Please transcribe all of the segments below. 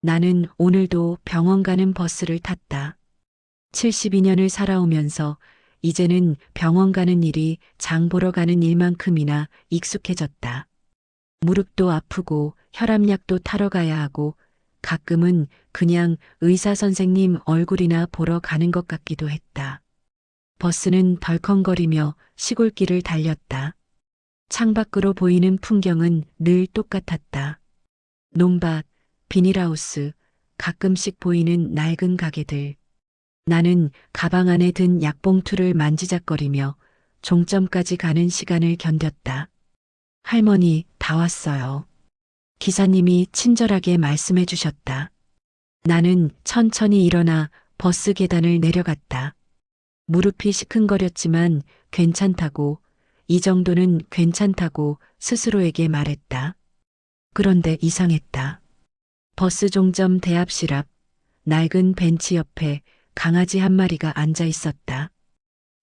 나는 오늘도 병원 가는 버스를 탔다. 72년을 살아오면서 이제는 병원 가는 일이 장 보러 가는 일만큼이나 익숙해졌다. 무릎도 아프고 혈압약도 타러 가야 하고 가끔은 그냥 의사 선생님 얼굴이나 보러 가는 것 같기도 했다. 버스는 덜컹거리며 시골길을 달렸다. 창밖으로 보이는 풍경은 늘 똑같았다. 논밭, 비닐하우스, 가끔씩 보이는 낡은 가게들. 나는 가방 안에 든 약봉투를 만지작거리며 종점까지 가는 시간을 견뎠다. 할머니, 다 왔어요. 기사님이 친절하게 말씀해 주셨다. 나는 천천히 일어나 버스 계단을 내려갔다. 무릎이 시큰거렸지만 괜찮다고, 이 정도는 괜찮다고 스스로에게 말했다. 그런데 이상했다. 버스 종점 대합실 앞 낡은 벤치 옆에 강아지 한 마리가 앉아 있었다.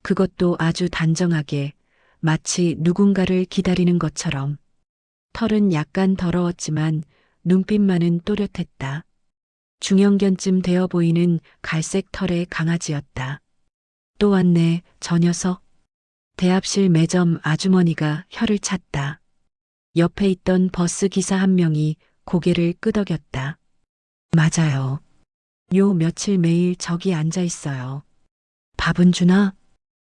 그것도 아주 단정하게 마치 누군가를 기다리는 것처럼. 털은 약간 더러웠지만 눈빛만은 또렷했다. 중형견쯤 되어 보이는 갈색 털의 강아지였다. 또 왔네, 저 녀석. 대합실 매점 아주머니가 혀를 찼다. 옆에 있던 버스 기사 한 명이 고개를 끄덕였다. 맞아요. 요 며칠 매일 저기 앉아 있어요. 밥은 주나?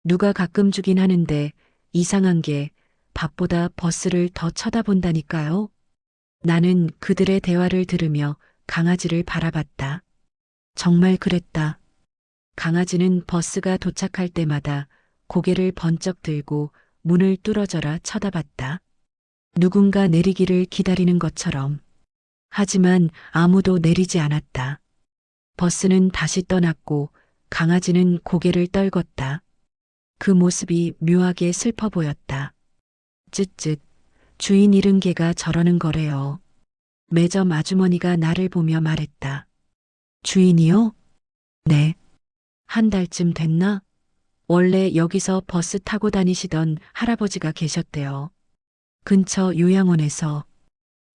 누가 가끔 주긴 하는데 이상한 게 밥보다 버스를 더 쳐다본다니까요. 나는 그들의 대화를 들으며 강아지를 바라봤다. 정말 그랬다. 강아지는 버스가 도착할 때마다 고개를 번쩍 들고 문을 뚫어져라 쳐다봤다. 누군가 내리기를 기다리는 것처럼. 하지만 아무도 내리지 않았다. 버스는 다시 떠났고 강아지는 고개를 떨궜다. 그 모습이 묘하게 슬퍼 보였다. 쯧쯧, 주인 잃은 개가 저러는 거래요. 매점 아주머니가 나를 보며 말했다. 주인이요? 네. 한 달쯤 됐나? 원래 여기서 버스 타고 다니시던 할아버지가 계셨대요. 근처 요양원에서.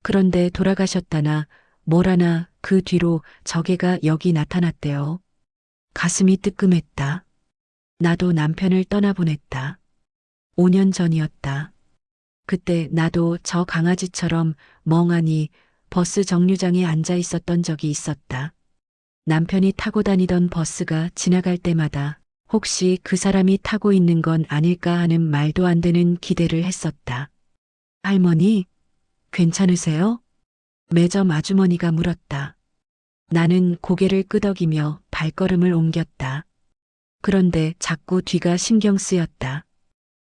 그런데 돌아가셨다나 뭐라나 그 뒤로 저 개가 여기 나타났대요. 가슴이 뜨끔했다. 나도 남편을 떠나보냈다. 5년 전이었다. 그때 나도 저 강아지처럼 멍하니 버스 정류장에 앉아 있었던 적이 있었다. 남편이 타고 다니던 버스가 지나갈 때마다 혹시 그 사람이 타고 있는 건 아닐까 하는 말도 안 되는 기대를 했었다. 할머니, 괜찮으세요? 매점 아주머니가 물었다. 나는 고개를 끄덕이며 발걸음을 옮겼다. 그런데 자꾸 뒤가 신경 쓰였다.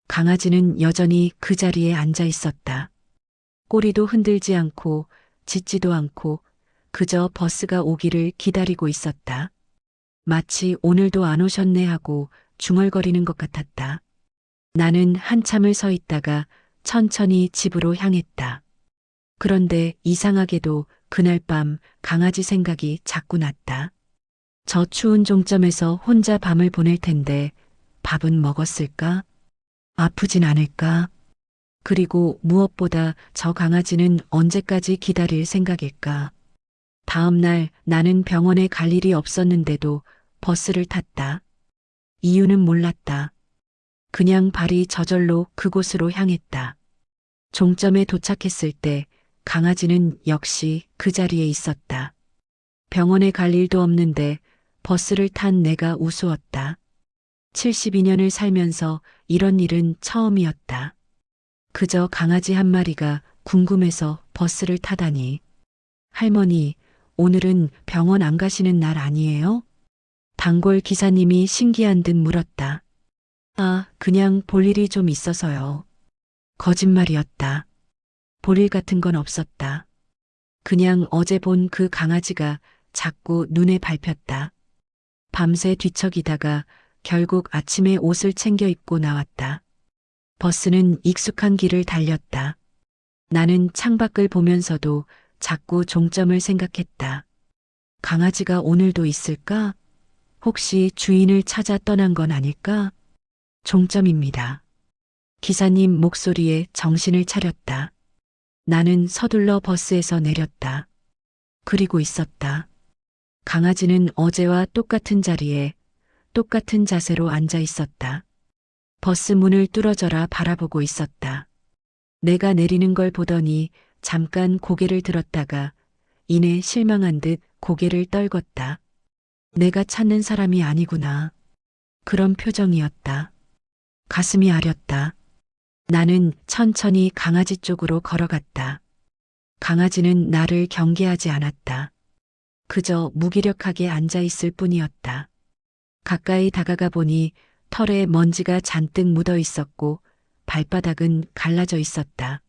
강아지는 여전히 그 자리에 앉아 있었다. 꼬리도 흔들지 않고 짖지도 않고 그저 버스가 오기를 기다리고 있었다. 마치 오늘도 안 오셨네 하고 중얼거리는 것 같았다. 나는 한참을 서 있다가 천천히 집으로 향했다. 그런데 이상하게도 그날 밤 강아지 생각이 자꾸 났다. 저 추운 종점에서 혼자 밤을 보낼 텐데 밥은 먹었을까? 아프진 않을까? 그리고 무엇보다 저 강아지는 언제까지 기다릴 생각일까? 다음 날 나는 병원에 갈 일이 없었는데도 버스를 탔다. 이유는 몰랐다. 그냥 발이 저절로 그곳으로 향했다. 종점에 도착했을 때 강아지는 역시 그 자리에 있었다. 병원에 갈 일도 없는데 버스를 탄 내가 우스웠다. 72년을 살면서 이런 일은 처음이었다. 그저 강아지 한 마리가 궁금해서 버스를 타다니. 할머니, 오늘은 병원 안 가시는 날 아니에요? 단골 기사님이 신기한 듯 물었다. 아, 그냥 볼 일이 좀 있어서요. 거짓말이었다. 볼 일 같은 건 없었다. 그냥 어제 본 그 강아지가 자꾸 눈에 밟혔다. 밤새 뒤척이다가 결국 아침에 옷을 챙겨 입고 나왔다. 버스는 익숙한 길을 달렸다. 나는 창밖을 보면서도 자꾸 종점을 생각했다. 강아지가 오늘도 있을까? 혹시 주인을 찾아 떠난 건 아닐까? 종점입니다. 기사님 목소리에 정신을 차렸다. 나는 서둘러 버스에서 내렸다. 그리고 있었다. 강아지는 어제와 똑같은 자리에 똑같은 자세로 앉아 있었다. 버스 문을 뚫어져라 바라보고 있었다. 내가 내리는 걸 보더니 잠깐 고개를 들었다가 이내 실망한 듯 고개를 떨궜다. 내가 찾는 사람이 아니구나. 그런 표정이었다. 가슴이 아렸다. 나는 천천히 강아지 쪽으로 걸어갔다. 강아지는 나를 경계하지 않았다. 그저 무기력하게 앉아 있을 뿐이었다. 가까이 다가가 보니 털에 먼지가 잔뜩 묻어 있었고 발바닥은 갈라져 있었다.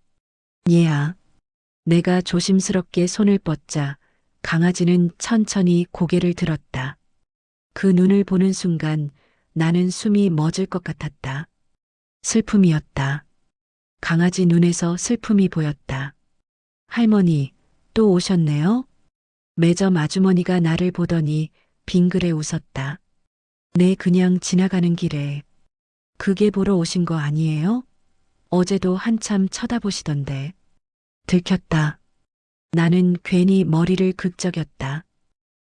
얘야. 내가 조심스럽게 손을 뻗자 강아지는 천천히 고개를 들었다. 그 눈을 보는 순간 나는 숨이 멎을 것 같았다. 슬픔이었다. 강아지 눈에서 슬픔이 보였다. 할머니, 또 오셨네요? 매점 아주머니가 나를 보더니 빙그레 웃었다. 네, 그냥 지나가는 길에. 그게 보러 오신 거 아니에요? 어제도 한참 쳐다보시던데. 들켰다. 나는 괜히 머리를 극적였다.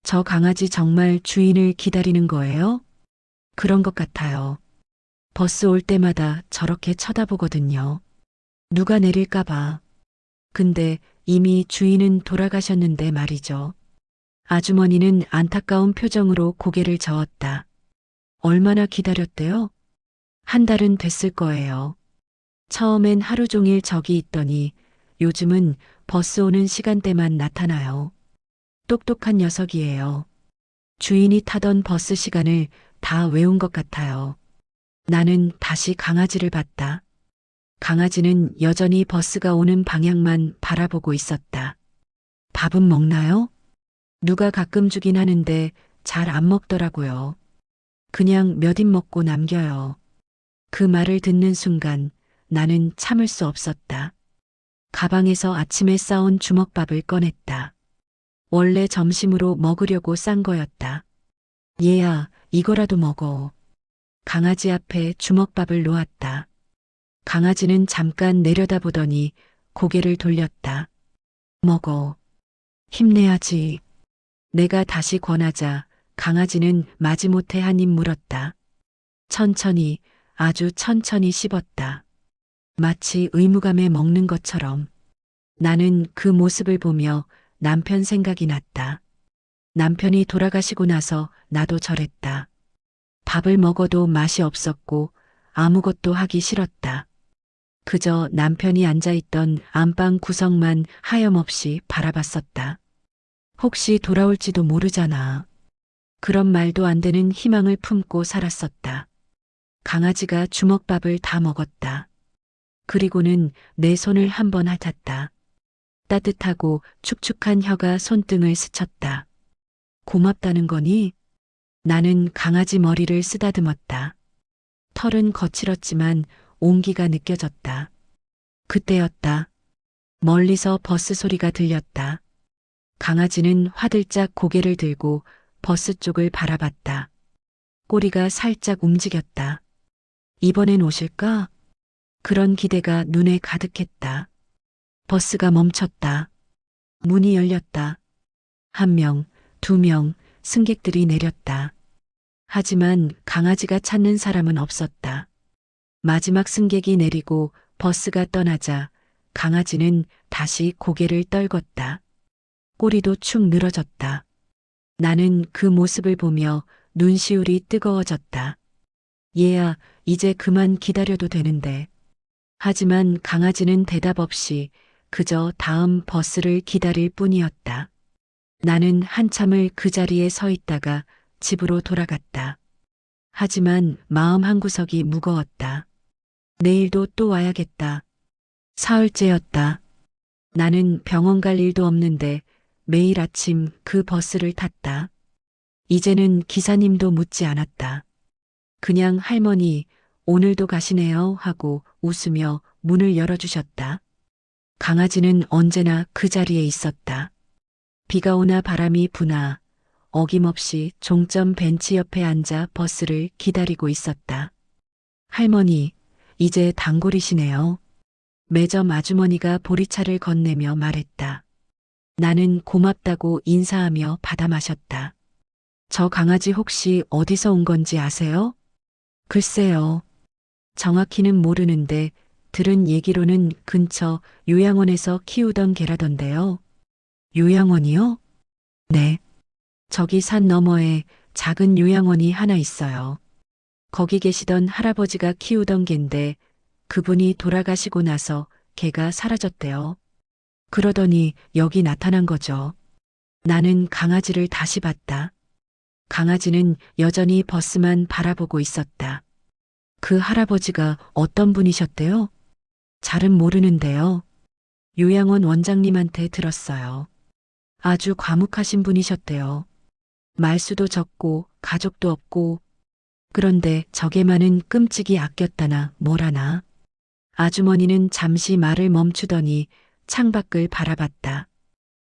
저 강아지 정말 주인을 기다리는 거예요? 그런 것 같아요. 버스 올 때마다 저렇게 쳐다보거든요. 누가 내릴까봐. 근데 이미 주인은 돌아가셨는데 말이죠. 아주머니는 안타까운 표정으로 고개를 저었다. 얼마나 기다렸대요? 한 달은 됐을 거예요. 처음엔 하루 종일 저기 있더니 요즘은 버스 오는 시간대만 나타나요. 똑똑한 녀석이에요. 주인이 타던 버스 시간을 다 외운 것 같아요. 나는 다시 강아지를 봤다. 강아지는 여전히 버스가 오는 방향만 바라보고 있었다. 밥은 먹나요? 누가 가끔 주긴 하는데 잘 안 먹더라고요. 그냥 몇 입 먹고 남겨요. 그 말을 듣는 순간 나는 참을 수 없었다. 가방에서 아침에 싸온 주먹밥을 꺼냈다. 원래 점심으로 먹으려고 싼 거였다. 얘야, 이거라도 먹어. 강아지 앞에 주먹밥을 놓았다. 강아지는 잠깐 내려다보더니 고개를 돌렸다. 먹어. 힘내야지. 내가 다시 권하자 강아지는 마지못해 한 입 물었다. 천천히, 아주 천천히 씹었다. 마치 의무감에 먹는 것처럼. 나는 그 모습을 보며 남편 생각이 났다. 남편이 돌아가시고 나서 나도 저랬다. 밥을 먹어도 맛이 없었고 아무것도 하기 싫었다. 그저 남편이 앉아있던 안방 구석만 하염없이 바라봤었다. 혹시 돌아올지도 모르잖아. 그런 말도 안 되는 희망을 품고 살았었다. 강아지가 주먹밥을 다 먹었다. 그리고는 내 손을 한번 핥았다. 따뜻하고 축축한 혀가 손등을 스쳤다. 고맙다는 거니? 나는 강아지 머리를 쓰다듬었다. 털은 거칠었지만 온기가 느껴졌다. 그때였다. 멀리서 버스 소리가 들렸다. 강아지는 화들짝 고개를 들고 버스 쪽을 바라봤다. 꼬리가 살짝 움직였다. 이번엔 오실까? 그런 기대가 눈에 가득했다. 버스가 멈췄다. 문이 열렸다. 한 명, 두 명, 승객들이 내렸다. 하지만 강아지가 찾는 사람은 없었다. 마지막 승객이 내리고 버스가 떠나자 강아지는 다시 고개를 떨궜다. 꼬리도 축 늘어졌다. 나는 그 모습을 보며 눈시울이 뜨거워졌다. 얘야, 이제 그만 기다려도 되는데. 하지만 강아지는 대답 없이 그저 다음 버스를 기다릴 뿐이었다. 나는 한참을 그 자리에 서 있다가 집으로 돌아갔다. 하지만 마음 한구석이 무거웠다. 내일도 또 와야겠다. 사흘째였다. 나는 병원 갈 일도 없는데 매일 아침 그 버스를 탔다. 이제는 기사님도 묻지 않았다. 그냥 할머니, 오늘도 가시네요 하고 웃으며 문을 열어주셨다. 강아지는 언제나 그 자리에 있었다. 비가 오나 바람이 부나 어김없이 종점 벤치 옆에 앉아 버스를 기다리고 있었다. 할머니, 이제 단골이시네요. 매점 아주머니가 보리차를 건네며 말했다. 나는 고맙다고 인사하며 받아 마셨다. 저 강아지 혹시 어디서 온 건지 아세요? 글쎄요. 정확히는 모르는데 들은 얘기로는 근처 요양원에서 키우던 개라던데요. 요양원이요? 네. 저기 산 너머에 작은 요양원이 하나 있어요. 거기 계시던 할아버지가 키우던 개인데 그분이 돌아가시고 나서 개가 사라졌대요. 그러더니 여기 나타난 거죠. 나는 강아지를 다시 봤다. 강아지는 여전히 버스만 바라보고 있었다. 그 할아버지가 어떤 분이셨대요? 잘은 모르는데요. 요양원 원장님한테 들었어요. 아주 과묵하신 분이셨대요. 말수도 적고 가족도 없고 그런데 적에만은 끔찍이 아꼈다나 뭐라나. 아주머니는 잠시 말을 멈추더니 창밖을 바라봤다.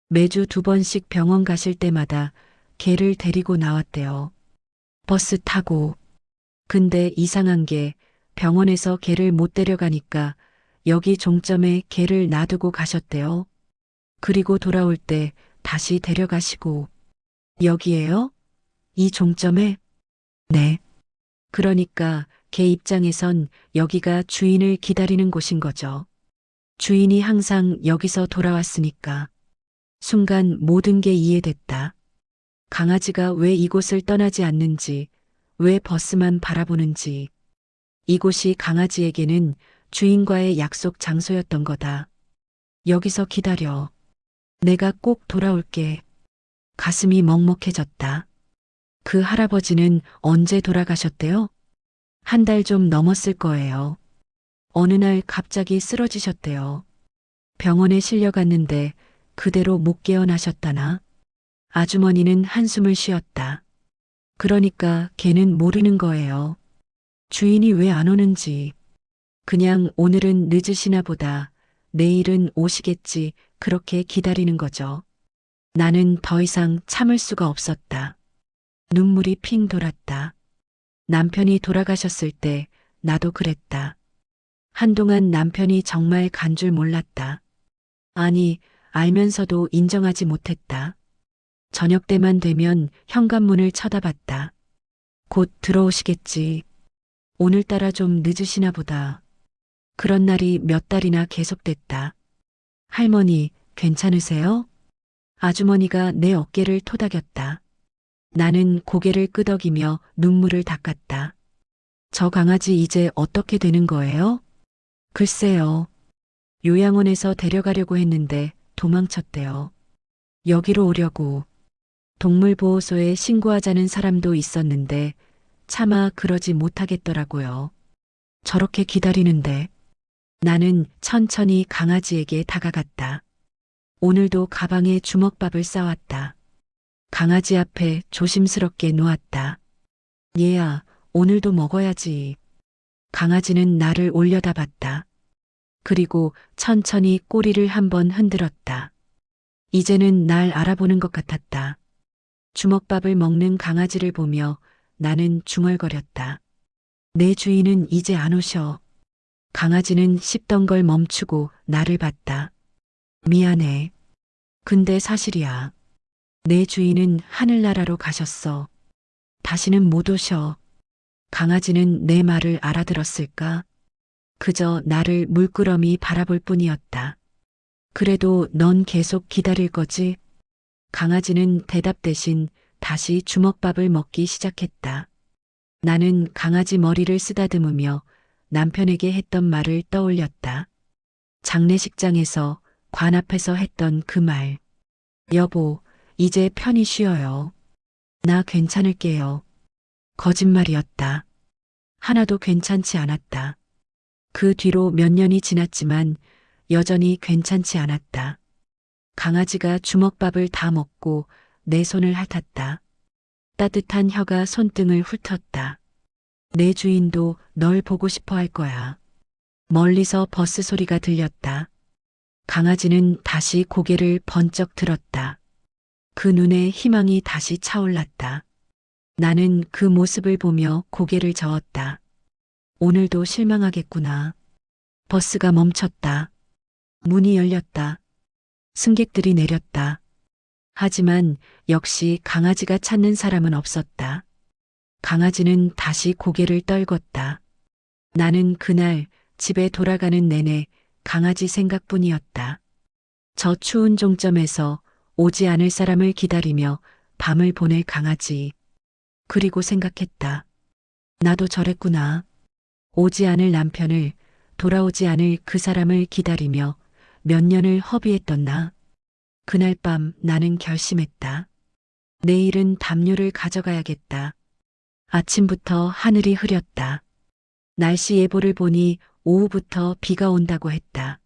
매주 2번씩 병원 가실 때마다 개를 데리고 나왔대요. 버스 타고. 근데 이상한 게 병원에서 개를 못 데려가니까 여기 종점에 개를 놔두고 가셨대요. 그리고 돌아올 때 다시 데려가시고. 여기에요? 이 종점에? 네. 그러니까 개 입장에선 여기가 주인을 기다리는 곳인 거죠. 주인이 항상 여기서 돌아왔으니까. 순간 모든 게 이해됐다. 강아지가 왜 이곳을 떠나지 않는지, 왜 버스만 바라보는지. 이곳이 강아지에게는 주인과의 약속 장소였던 거다. 여기서 기다려. 내가 꼭 돌아올게. 가슴이 먹먹해졌다. 그 할아버지는 언제 돌아가셨대요? 1달 좀 넘었을 거예요. 어느 날 갑자기 쓰러지셨대요. 병원에 실려갔는데 그대로 못 깨어나셨다나? 아주머니는 한숨을 쉬었다. 그러니까 걔는 모르는 거예요. 주인이 왜 안 오는지. 그냥 오늘은 늦으시나 보다. 내일은 오시겠지. 그렇게 기다리는 거죠. 나는 더 이상 참을 수가 없었다. 눈물이 핑 돌았다. 남편이 돌아가셨을 때 나도 그랬다. 한동안 남편이 정말 간 줄 몰랐다. 아니, 알면서도 인정하지 못했다. 저녁 때만 되면 현관문을 쳐다봤다. 곧 들어오시겠지. 오늘따라 좀 늦으시나 보다. 그런 날이 몇 달이나 계속됐다. 할머니, 괜찮으세요? 아주머니가 내 어깨를 토닥였다. 나는 고개를 끄덕이며 눈물을 닦았다. 저 강아지 이제 어떻게 되는 거예요? 글쎄요. 요양원에서 데려가려고 했는데 도망쳤대요. 여기로 오려고. 동물보호소에 신고하자는 사람도 있었는데 차마 그러지 못하겠더라고요. 저렇게 기다리는데 나는 천천히 강아지에게 다가갔다. 오늘도 가방에 주먹밥을 싸왔다. 강아지 앞에 조심스럽게 놓았다. 얘야, 오늘도 먹어야지. 강아지는 나를 올려다봤다. 그리고 천천히 꼬리를 한번 흔들었다. 이제는 날 알아보는 것 같았다. 주먹밥을 먹는 강아지를 보며 나는 중얼거렸다. 내 주인은 이제 안 오셔. 강아지는 씹던 걸 멈추고 나를 봤다. 미안해. 근데 사실이야. 내 주인은 하늘나라로 가셨어. 다시는 못 오셔. 강아지는 내 말을 알아들었을까? 그저 나를 물끄러미 바라볼 뿐이었다. 그래도 넌 계속 기다릴 거지? 강아지는 대답 대신 다시 주먹밥을 먹기 시작했다. 나는 강아지 머리를 쓰다듬으며 남편에게 했던 말을 떠올렸다. 장례식장에서 관 앞에서 했던 그 말. 여보, 이제 편히 쉬어요. 나 괜찮을게요. 거짓말이었다. 하나도 괜찮지 않았다. 그 뒤로 몇 년이 지났지만 여전히 괜찮지 않았다. 강아지가 주먹밥을 다 먹고 내 손을 핥았다. 따뜻한 혀가 손등을 훑었다. 내 주인도 널 보고 싶어 할 거야. 멀리서 버스 소리가 들렸다. 강아지는 다시 고개를 번쩍 들었다. 그 눈에 희망이 다시 차올랐다. 나는 그 모습을 보며 고개를 저었다. 오늘도 실망하겠구나. 버스가 멈췄다. 문이 열렸다. 승객들이 내렸다. 하지만 역시 강아지가 찾는 사람은 없었다. 강아지는 다시 고개를 떨궜다. 나는 그날 집에 돌아가는 내내 강아지 생각뿐이었다. 저 추운 종점에서 오지 않을 사람을 기다리며 밤을 보낼 강아지. 그리고 생각했다. 나도 저랬구나. 오지 않을 남편을, 돌아오지 않을 그 사람을 기다리며 몇 년을 허비했던 나. 그날 밤 나는 결심했다. 내일은 담요를 가져가야겠다. 아침부터 하늘이 흐렸다. 날씨 예보를 보니 오후부터 비가 온다고 했다.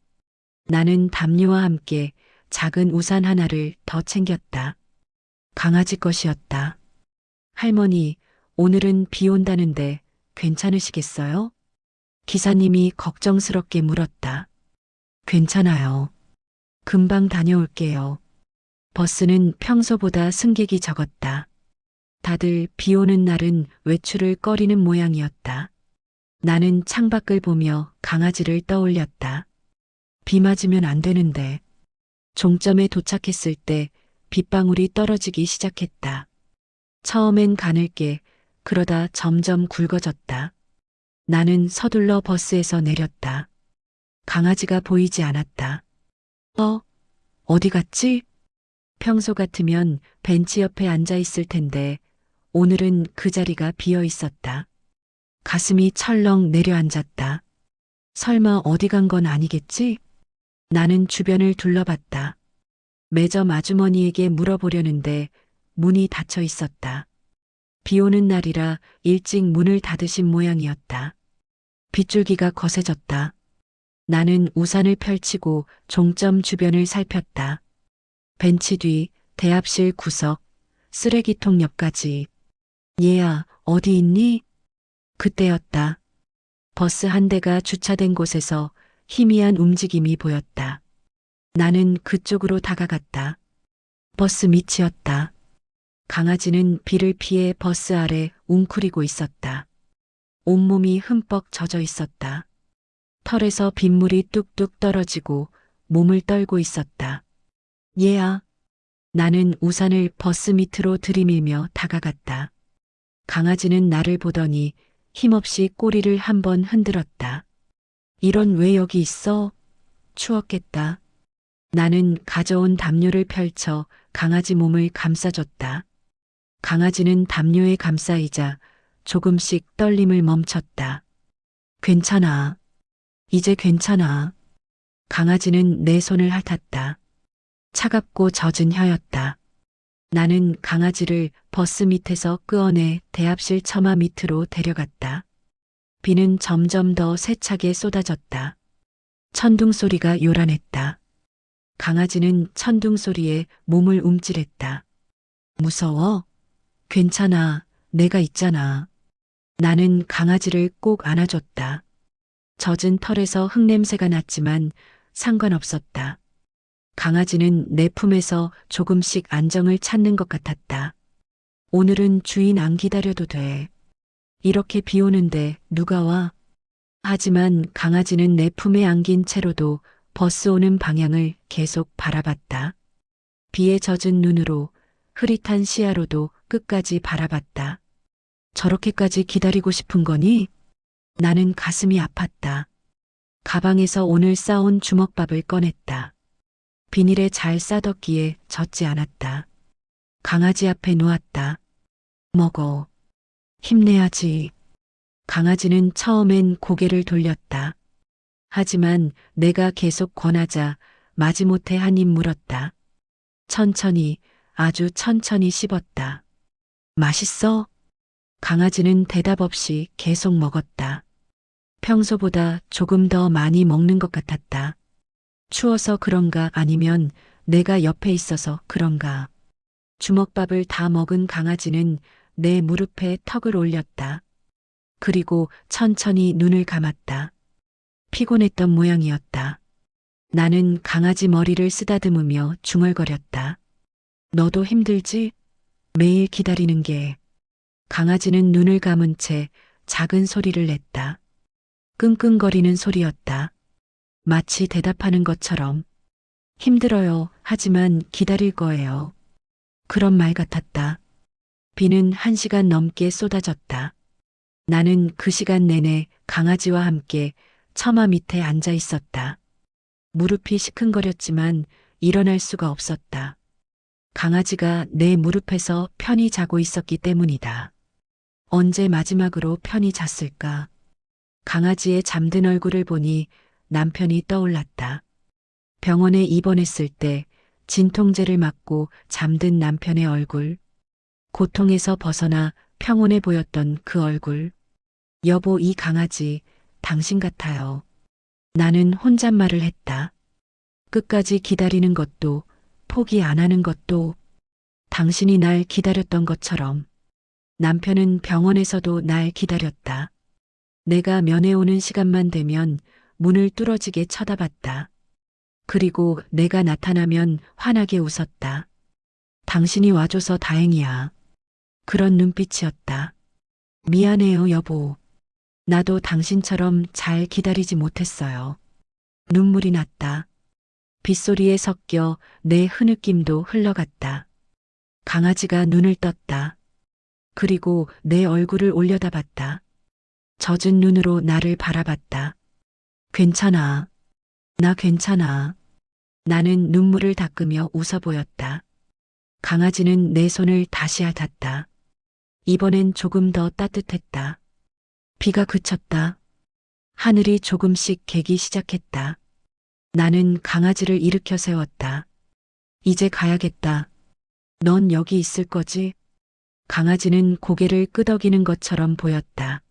나는 담요와 함께 작은 우산 하나를 더 챙겼다. 강아지 것이었다. 할머니, 오늘은 비 온다는데 괜찮으시겠어요? 기사님이 걱정스럽게 물었다. 괜찮아요. 금방 다녀올게요. 버스는 평소보다 승객이 적었다. 다들 비 오는 날은 외출을 꺼리는 모양이었다. 나는 창밖을 보며 강아지를 떠올렸다. 비 맞으면 안 되는데. 종점에 도착했을 때 빗방울이 떨어지기 시작했다. 처음엔 가늘게, 그러다 점점 굵어졌다. 나는 서둘러 버스에서 내렸다. 강아지가 보이지 않았다. 어디 갔지? 평소 같으면 벤치 옆에 앉아 있을 텐데 오늘은 그 자리가 비어 있었다. 가슴이 철렁 내려앉았다. 설마 어디 간 건 아니겠지? 나는 주변을 둘러봤다. 매점 아주머니에게 물어보려는데 문이 닫혀 있었다. 비 오는 날이라 일찍 문을 닫으신 모양이었다. 빗줄기가 거세졌다. 나는 우산을 펼치고 종점 주변을 살폈다. 벤치 뒤, 대합실 구석, 쓰레기통 옆까지. 얘야, 어디 있니? 그때였다. 버스 한 대가 주차된 곳에서 희미한 움직임이 보였다. 나는 그쪽으로 다가갔다. 버스 밑이었다. 강아지는 비를 피해 버스 아래 웅크리고 있었다. 온몸이 흠뻑 젖어 있었다. 털에서 빗물이 뚝뚝 떨어지고 몸을 떨고 있었다. 얘야. 나는 우산을 버스 밑으로 들이밀며 다가갔다. 강아지는 나를 보더니 힘없이 꼬리를 한번 흔들었다. 이런 왜 여기 있어? 추웠겠다. 나는 가져온 담요를 펼쳐 강아지 몸을 감싸줬다. 강아지는 담요에 감싸이자 조금씩 떨림을 멈췄다. 괜찮아. 이제 괜찮아. 강아지는 내 손을 핥았다. 차갑고 젖은 혀였다. 나는 강아지를 버스 밑에서 끄어내 대합실 처마 밑으로 데려갔다. 비는 점점 더 세차게 쏟아졌다. 천둥 소리가 요란했다. 강아지는 천둥 소리에 몸을 움찔했다. 무서워? 괜찮아. 내가 있잖아. 나는 강아지를 꼭 안아줬다. 젖은 털에서 흙냄새가 났지만 상관없었다. 강아지는 내 품에서 조금씩 안정을 찾는 것 같았다. 오늘은 주인 안 기다려도 돼. 이렇게 비 오는데 누가 와? 하지만 강아지는 내 품에 안긴 채로도 버스 오는 방향을 계속 바라봤다. 비에 젖은 눈으로, 흐릿한 시야로도 끝까지 바라봤다. 저렇게까지 기다리고 싶은 거니? 나는 가슴이 아팠다. 가방에서 오늘 싸온 주먹밥을 꺼냈다. 비닐에 잘 싸뒀기에 젖지 않았다. 강아지 앞에 놓았다. 먹어. 힘내야지. 강아지는 처음엔 고개를 돌렸다. 하지만 내가 계속 권하자 마지못해 한 입 물었다. 천천히, 아주 천천히 씹었다. 맛있어? 강아지는 대답 없이 계속 먹었다. 평소보다 조금 더 많이 먹는 것 같았다. 추워서 그런가 아니면 내가 옆에 있어서 그런가. 주먹밥을 다 먹은 강아지는 내 무릎에 턱을 올렸다. 그리고 천천히 눈을 감았다. 피곤했던 모양이었다. 나는 강아지 머리를 쓰다듬으며 중얼거렸다. 너도 힘들지? 매일 기다리는 게. 강아지는 눈을 감은 채 작은 소리를 냈다. 끙끙거리는 소리였다. 마치 대답하는 것처럼. 힘들어요. 하지만 기다릴 거예요. 그런 말 같았다. 비는 1시간 넘게 쏟아졌다. 나는 그 시간 내내 강아지와 함께 처마 밑에 앉아 있었다. 무릎이 시큰거렸지만 일어날 수가 없었다. 강아지가 내 무릎에서 편히 자고 있었기 때문이다. 언제 마지막으로 편히 잤을까? 강아지의 잠든 얼굴을 보니 남편이 떠올랐다. 병원에 입원했을 때 진통제를 맞고 잠든 남편의 얼굴. 고통에서 벗어나 평온해 보였던 그 얼굴. 여보, 이 강아지 당신 같아요. 나는 혼잣말을 했다. 끝까지 기다리는 것도 포기 안 하는 것도 당신이 날 기다렸던 것처럼. 남편은 병원에서도 날 기다렸다. 내가 면회 오는 시간만 되면 문을 뚫어지게 쳐다봤다. 그리고 내가 나타나면 환하게 웃었다. 당신이 와줘서 다행이야. 그런 눈빛이었다. 미안해요, 여보. 나도 당신처럼 잘 기다리지 못했어요. 눈물이 났다. 빗소리에 섞여 내 흐느낌도 흘러갔다. 강아지가 눈을 떴다. 그리고 내 얼굴을 올려다봤다. 젖은 눈으로 나를 바라봤다. 괜찮아. 나 괜찮아. 나는 눈물을 닦으며 웃어 보였다. 강아지는 내 손을 다시 핥았다. 이번엔 조금 더 따뜻했다. 비가 그쳤다. 하늘이 조금씩 개기 시작했다. 나는 강아지를 일으켜 세웠다. 이제 가야겠다. 넌 여기 있을 거지? 강아지는 고개를 끄덕이는 것처럼 보였다.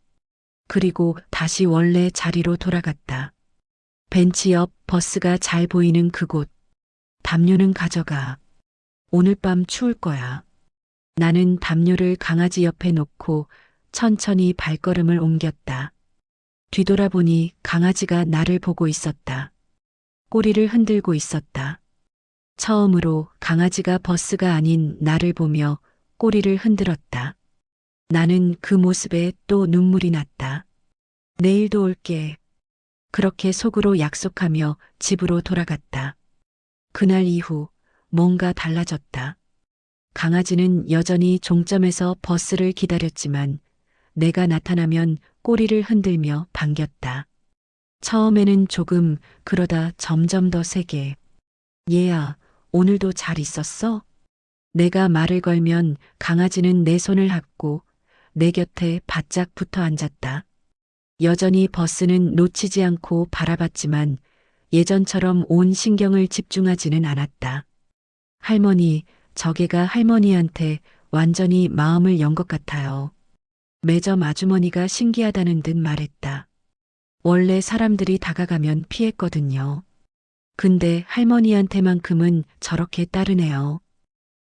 그리고 다시 원래 자리로 돌아갔다. 벤치 옆 버스가 잘 보이는 그곳. 담요는 가져가. 오늘 밤 추울 거야. 나는 담요를 강아지 옆에 놓고 천천히 발걸음을 옮겼다. 뒤돌아보니 강아지가 나를 보고 있었다. 꼬리를 흔들고 있었다. 처음으로 강아지가 버스가 아닌 나를 보며 꼬리를 흔들었다. 나는 그 모습에 또 눈물이 났다. 내일도 올게. 그렇게 속으로 약속하며 집으로 돌아갔다. 그날 이후 뭔가 달라졌다. 강아지는 여전히 종점에서 버스를 기다렸지만 내가 나타나면 꼬리를 흔들며 반겼다. 처음에는 조금, 그러다 점점 더 세게. 얘야, 오늘도 잘 있었어? 내가 말을 걸면 강아지는 내 손을 잡고 내 곁에 바짝 붙어 앉았다. 여전히 버스는 놓치지 않고 바라봤지만 예전처럼 온 신경을 집중하지는 않았다. 할머니, 저개가 할머니한테 완전히 마음을 연 것 같아요. 매점 아주머니가 신기하다는 듯 말했다. 원래 사람들이 다가가면 피했거든요. 근데 할머니한테만큼은 저렇게 따르네요.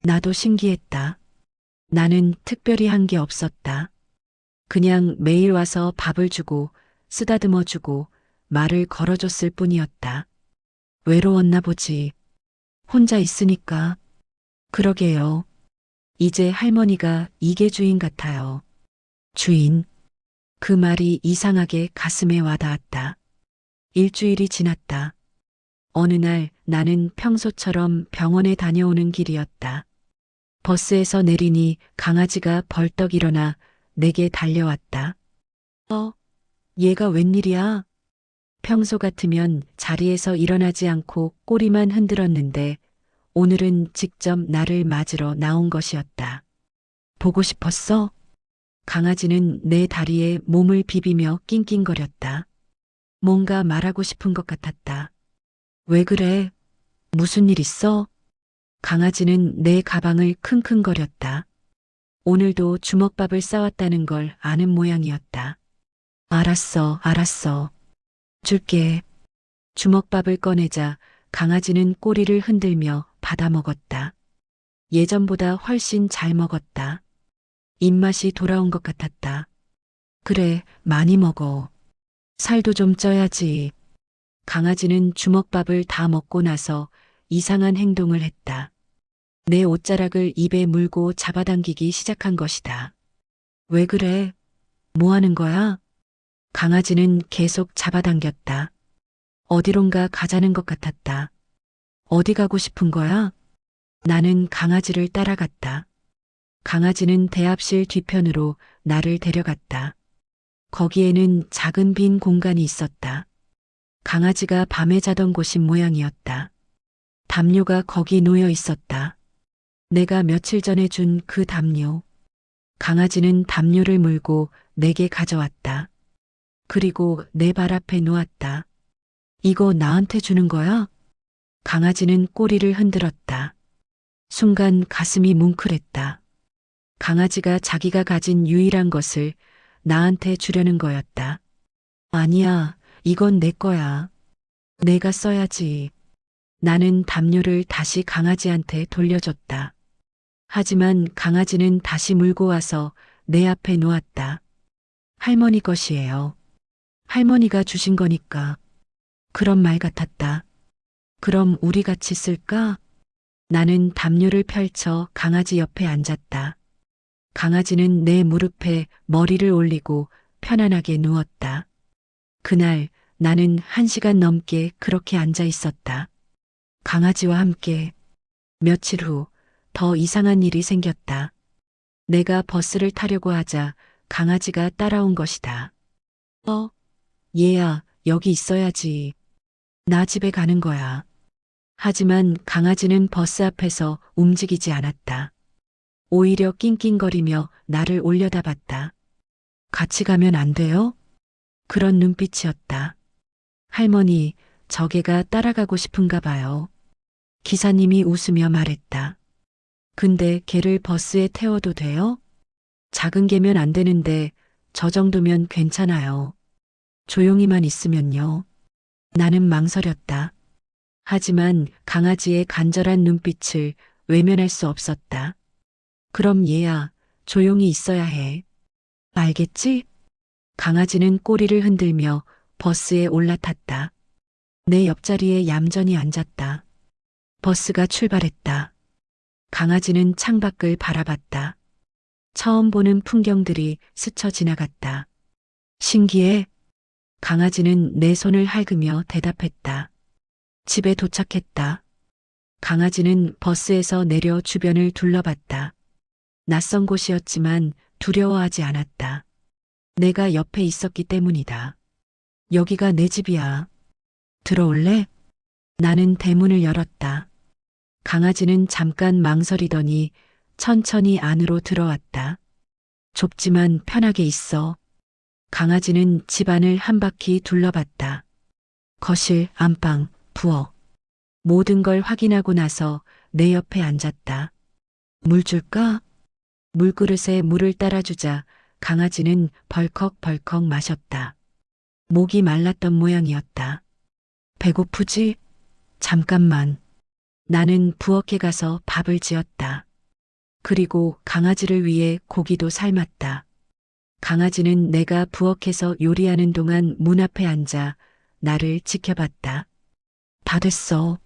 나도 신기했다. 나는 특별히 한 게 없었다. 그냥 매일 와서 밥을 주고 쓰다듬어 주고 말을 걸어줬을 뿐이었다. 외로웠나 보지. 혼자 있으니까. 그러게요. 이제 할머니가 이게 주인 같아요. 주인. 그 말이 이상하게 가슴에 와닿았다. 일주일이 지났다. 어느 날 나는 평소처럼 병원에 다녀오는 길이었다. 버스에서 내리니 강아지가 벌떡 일어나 내게 달려왔다. 얘가 웬일이야? 평소 같으면 자리에서 일어나지 않고 꼬리만 흔들었는데 오늘은 직접 나를 맞으러 나온 것이었다. 보고 싶었어? 강아지는 내 다리에 몸을 비비며 낑낑거렸다. 뭔가 말하고 싶은 것 같았다. 왜 그래? 무슨 일 있어? 강아지는 내 가방을 킁킁거렸다. 오늘도 주먹밥을 싸왔다는 걸 아는 모양이었다. 알았어, 알았어. 줄게. 주먹밥을 꺼내자 강아지는 꼬리를 흔들며 받아 먹었다. 예전보다 훨씬 잘 먹었다. 입맛이 돌아온 것 같았다. 그래, 많이 먹어. 살도 좀 쪄야지. 강아지는 주먹밥을 다 먹고 나서 이상한 행동을 했다. 내 옷자락을 입에 물고 잡아당기기 시작한 것이다. 왜 그래? 뭐 하는 거야? 강아지는 계속 잡아당겼다. 어디론가 가자는 것 같았다. 어디 가고 싶은 거야? 나는 강아지를 따라갔다. 강아지는 대합실 뒤편으로 나를 데려갔다. 거기에는 작은 빈 공간이 있었다. 강아지가 밤에 자던 곳인 모양이었다. 담요가 거기 놓여 있었다. 내가 며칠 전에 준 그 담요. 강아지는 담요를 물고 내게 가져왔다. 그리고 내 발 앞에 놓았다. 이거 나한테 주는 거야? 강아지는 꼬리를 흔들었다. 순간 가슴이 뭉클했다. 강아지가 자기가 가진 유일한 것을 나한테 주려는 거였다. 아니야, 이건 내 거야. 내가 써야지. 나는 담요를 다시 강아지한테 돌려줬다. 하지만 강아지는 다시 물고 와서 내 앞에 놓았다. 할머니 것이에요. 할머니가 주신 거니까. 그런 말 같았다. 그럼 우리 같이 쓸까? 나는 담요를 펼쳐 강아지 옆에 앉았다. 강아지는 내 무릎에 머리를 올리고 편안하게 누웠다. 그날 나는 1시간 넘게 그렇게 앉아 있었다. 강아지와 함께. 며칠 후 더 이상한 일이 생겼다. 내가 버스를 타려고 하자 강아지가 따라온 것이다. 얘야, 여기 있어야지. 나 집에 가는 거야. 하지만 강아지는 버스 앞에서 움직이지 않았다. 오히려 낑낑거리며 나를 올려다봤다. 같이 가면 안 돼요? 그런 눈빛이었다. 할머니, 저개가 따라가고 싶은가 봐요. 기사님이 웃으며 말했다. 근데 걔를 버스에 태워도 돼요? 작은 개면 안 되는데 저 정도면 괜찮아요. 조용히만 있으면요. 나는 망설였다. 하지만 강아지의 간절한 눈빛을 외면할 수 없었다. 그럼 얘야, 조용히 있어야 해. 알겠지? 강아지는 꼬리를 흔들며 버스에 올라탔다. 내 옆자리에 얌전히 앉았다. 버스가 출발했다. 강아지는 창밖을 바라봤다. 처음 보는 풍경들이 스쳐 지나갔다. 신기해. 강아지는 내 손을 핥으며 대답했다. 집에 도착했다. 강아지는 버스에서 내려 주변을 둘러봤다. 낯선 곳이었지만 두려워하지 않았다. 내가 옆에 있었기 때문이다. 여기가 내 집이야. 들어올래? 나는 대문을 열었다. 강아지는 잠깐 망설이더니 천천히 안으로 들어왔다. 좁지만 편하게 있어. 강아지는 집안을 한 바퀴 둘러봤다. 거실, 안방, 부엌. 모든 걸 확인하고 나서 내 옆에 앉았다. 물 줄까? 물그릇에 물을 따라주자 강아지는 벌컥벌컥 마셨다. 목이 말랐던 모양이었다. 배고프지? 잠깐만. 나는 부엌에 가서 밥을 지었다. 그리고 강아지를 위해 고기도 삶았다. 강아지는 내가 부엌에서 요리하는 동안 문 앞에 앉아 나를 지켜봤다. 다 됐어.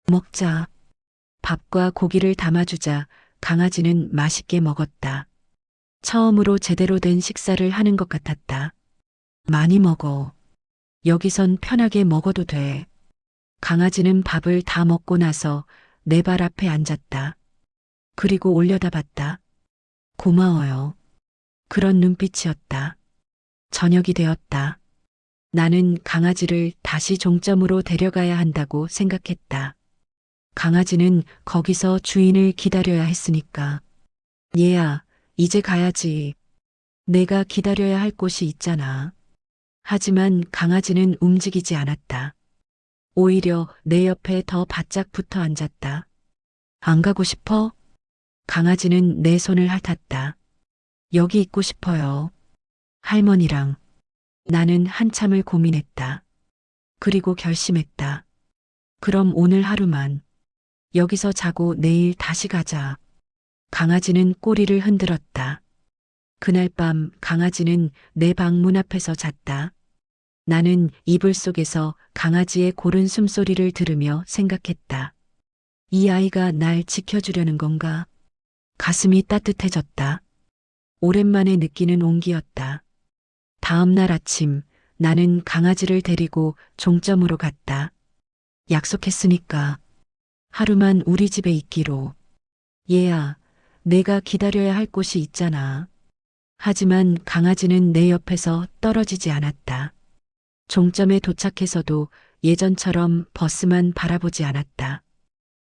먹자. 밥과 고기를 담아주자 강아지는 맛있게 먹었다. 처음으로 제대로 된 식사를 하는 것 같았다. 많이 먹어. 여기선 편하게 먹어도 돼. 강아지는 밥을 다 먹고 나서 내 발 앞에 앉았다. 그리고 올려다봤다. 고마워요. 그런 눈빛이었다. 저녁이 되었다. 나는 강아지를 다시 종점으로 데려가야 한다고 생각했다. 강아지는 거기서 주인을 기다려야 했으니까. 얘야, 이제 가야지. 내가 기다려야 할 곳이 있잖아. 하지만 강아지는 움직이지 않았다. 오히려 내 옆에 더 바짝 붙어 앉았다. 안 가고 싶어? 강아지는 내 손을 핥았다. 여기 있고 싶어요. 할머니랑. 나는 한참을 고민했다. 그리고 결심했다. 그럼 오늘 하루만. 여기서 자고 내일 다시 가자. 강아지는 꼬리를 흔들었다. 그날 밤 강아지는 내 방 문 앞에서 잤다. 나는 이불 속에서 강아지의 고른 숨소리를 들으며 생각했다. 이 아이가 날 지켜주려는 건가? 가슴이 따뜻해졌다. 오랜만에 느끼는 온기였다. 다음 날 아침 나는 강아지를 데리고 종점으로 갔다. 약속했으니까. 하루만 우리 집에 있기로. 얘야, 내가 기다려야 할 곳이 있잖아. 하지만 강아지는 내 옆에서 떨어지지 않았다. 종점에 도착해서도 예전처럼 버스만 바라보지 않았다.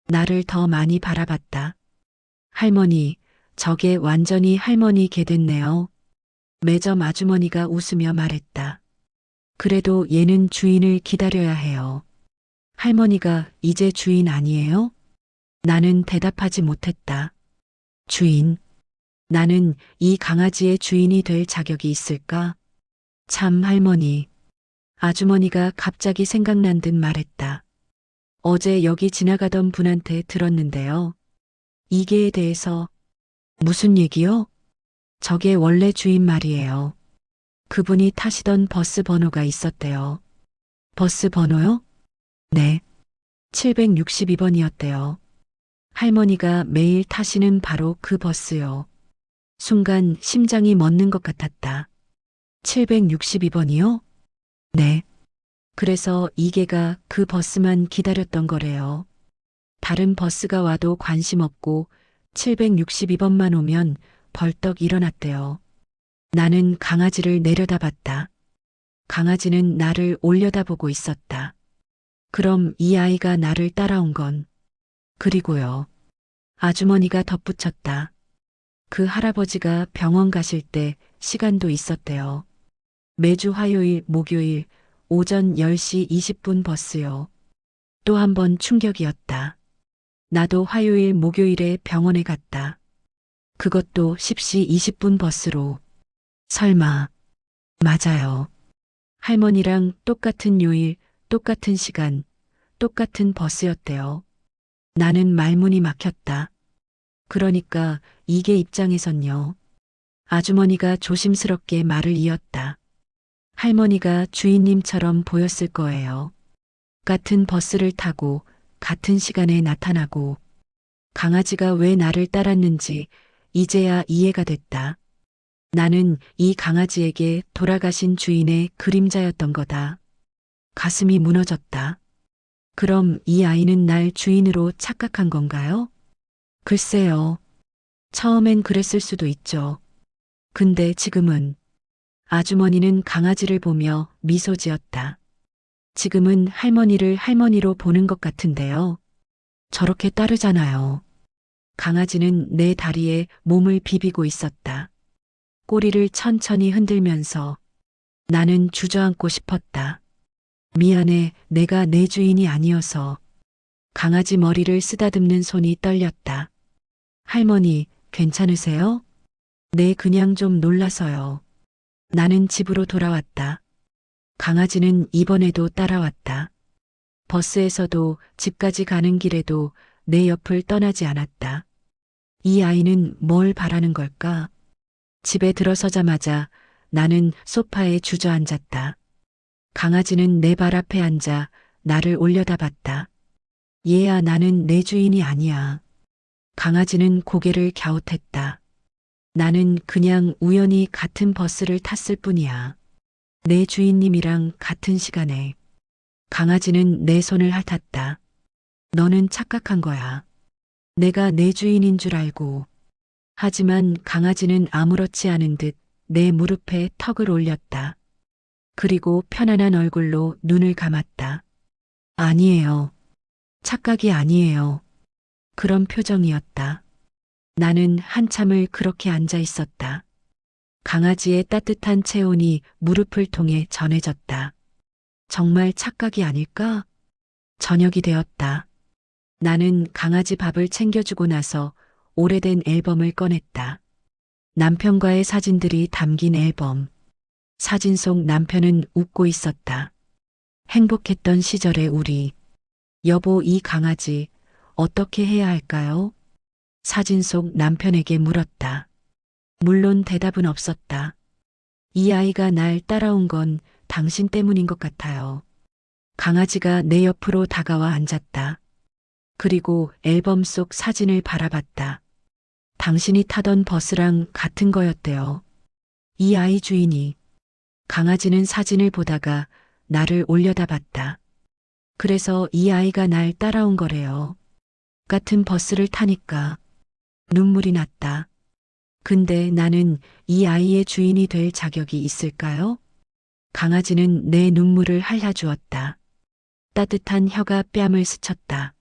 나를 더 많이 바라봤다. 할머니, 저게 완전히 할머니 개 됐네요. 매점 아주머니가 웃으며 말했다. 그래도 얘는 주인을 기다려야 해요. 할머니가 이제 주인 아니에요? 나는 대답하지 못했다. 주인. 나는 이 강아지의 주인이 될 자격이 있을까? 참 할머니. 아주머니가 갑자기 생각난 듯 말했다. 어제 여기 지나가던 분한테 들었는데요. 이 개에 대해서. 무슨 얘기요? 저게 원래 주인 말이에요. 그분이 타시던 버스 번호가 있었대요. 버스 번호요? 네. 762번이었대요. 할머니가 매일 타시는 바로 그 버스요. 순간 심장이 멎는 것 같았다. 762번이요? 네. 그래서 이계가 그 버스만 기다렸던 거래요. 다른 버스가 와도 관심 없고 762번만 오면 벌떡 일어났대요. 나는 강아지를 내려다봤다. 강아지는 나를 올려다보고 있었다. 그럼 이 아이가 나를 따라온 건. 그리고요. 아주머니가 덧붙였다. 그 할아버지가 병원 가실 때 시간도 있었대요. 매주 화요일, 목요일 오전 10시 20분 버스요. 또 한 번 충격이었다. 나도 화요일, 목요일에 병원에 갔다. 그것도 10시 20분 버스로. 설마. 맞아요. 할머니랑 똑같은 요일, 똑같은 시간, 똑같은 버스였대요. 나는 말문이 막혔다. 그러니까 이게 입장에선요. 아주머니가 조심스럽게 말을 이었다. 할머니가 주인님처럼 보였을 거예요. 같은 버스를 타고 같은 시간에 나타나고 강아지가 왜 나를 따랐는지 이제야 이해가 됐다. 나는 이 강아지에게 돌아가신 주인의 그림자였던 거다. 가슴이 무너졌다. 그럼 이 아이는 날 주인으로 착각한 건가요? 글쎄요. 처음엔 그랬을 수도 있죠. 근데 지금은 아주머니는 강아지를 보며 미소 지었다. 지금은 할머니를 할머니로 보는 것 같은데요. 저렇게 따르잖아요. 강아지는 내 다리에 몸을 비비고 있었다. 꼬리를 천천히 흔들면서 나는 주저앉고 싶었다. 미안해, 내가 내 주인이 아니어서. 강아지 머리를 쓰다듬는 손이 떨렸다. 할머니, 괜찮으세요? 네, 그냥 좀 놀라서요. 나는 집으로 돌아왔다. 강아지는 이번에도 따라왔다. 버스에서도 집까지 가는 길에도 내 옆을 떠나지 않았다. 이 아이는 뭘 바라는 걸까? 집에 들어서자마자 나는 소파에 주저앉았다. 강아지는 내 발 앞에 앉아 나를 올려다봤다. 얘야, 나는 내 주인이 아니야. 강아지는 고개를 갸웃했다. 나는 그냥 우연히 같은 버스를 탔을 뿐이야. 내 주인님이랑 같은 시간에. 강아지는 내 손을 핥았다. 너는 착각한 거야. 내가 내 주인인 줄 알고. 하지만 강아지는 아무렇지 않은 듯 내 무릎에 턱을 올렸다. 그리고 편안한 얼굴로 눈을 감았다. 아니에요. 착각이 아니에요. 그런 표정이었다. 나는 한참을 그렇게 앉아 있었다. 강아지의 따뜻한 체온이 무릎을 통해 전해졌다. 정말 착각이 아닐까? 저녁이 되었다. 나는 강아지 밥을 챙겨주고 나서 오래된 앨범을 꺼냈다. 남편과의 사진들이 담긴 앨범. 사진 속 남편은 웃고 있었다. 행복했던 시절의 우리. 여보, 이 강아지 어떻게 해야 할까요? 사진 속 남편에게 물었다. 물론 대답은 없었다. 이 아이가 날 따라온 건 당신 때문인 것 같아요. 강아지가 내 옆으로 다가와 앉았다. 그리고 앨범 속 사진을 바라봤다. 당신이 타던 버스랑 같은 거였대요. 이 아이 주인이. 강아지는 사진을 보다가 나를 올려다봤다. 그래서 이 아이가 날 따라온 거래요. 같은 버스를 타니까 눈물이 났다. 근데 나는 이 아이의 주인이 될 자격이 있을까요? 강아지는 내 눈물을 핥아주었다. 따뜻한 혀가 뺨을 스쳤다.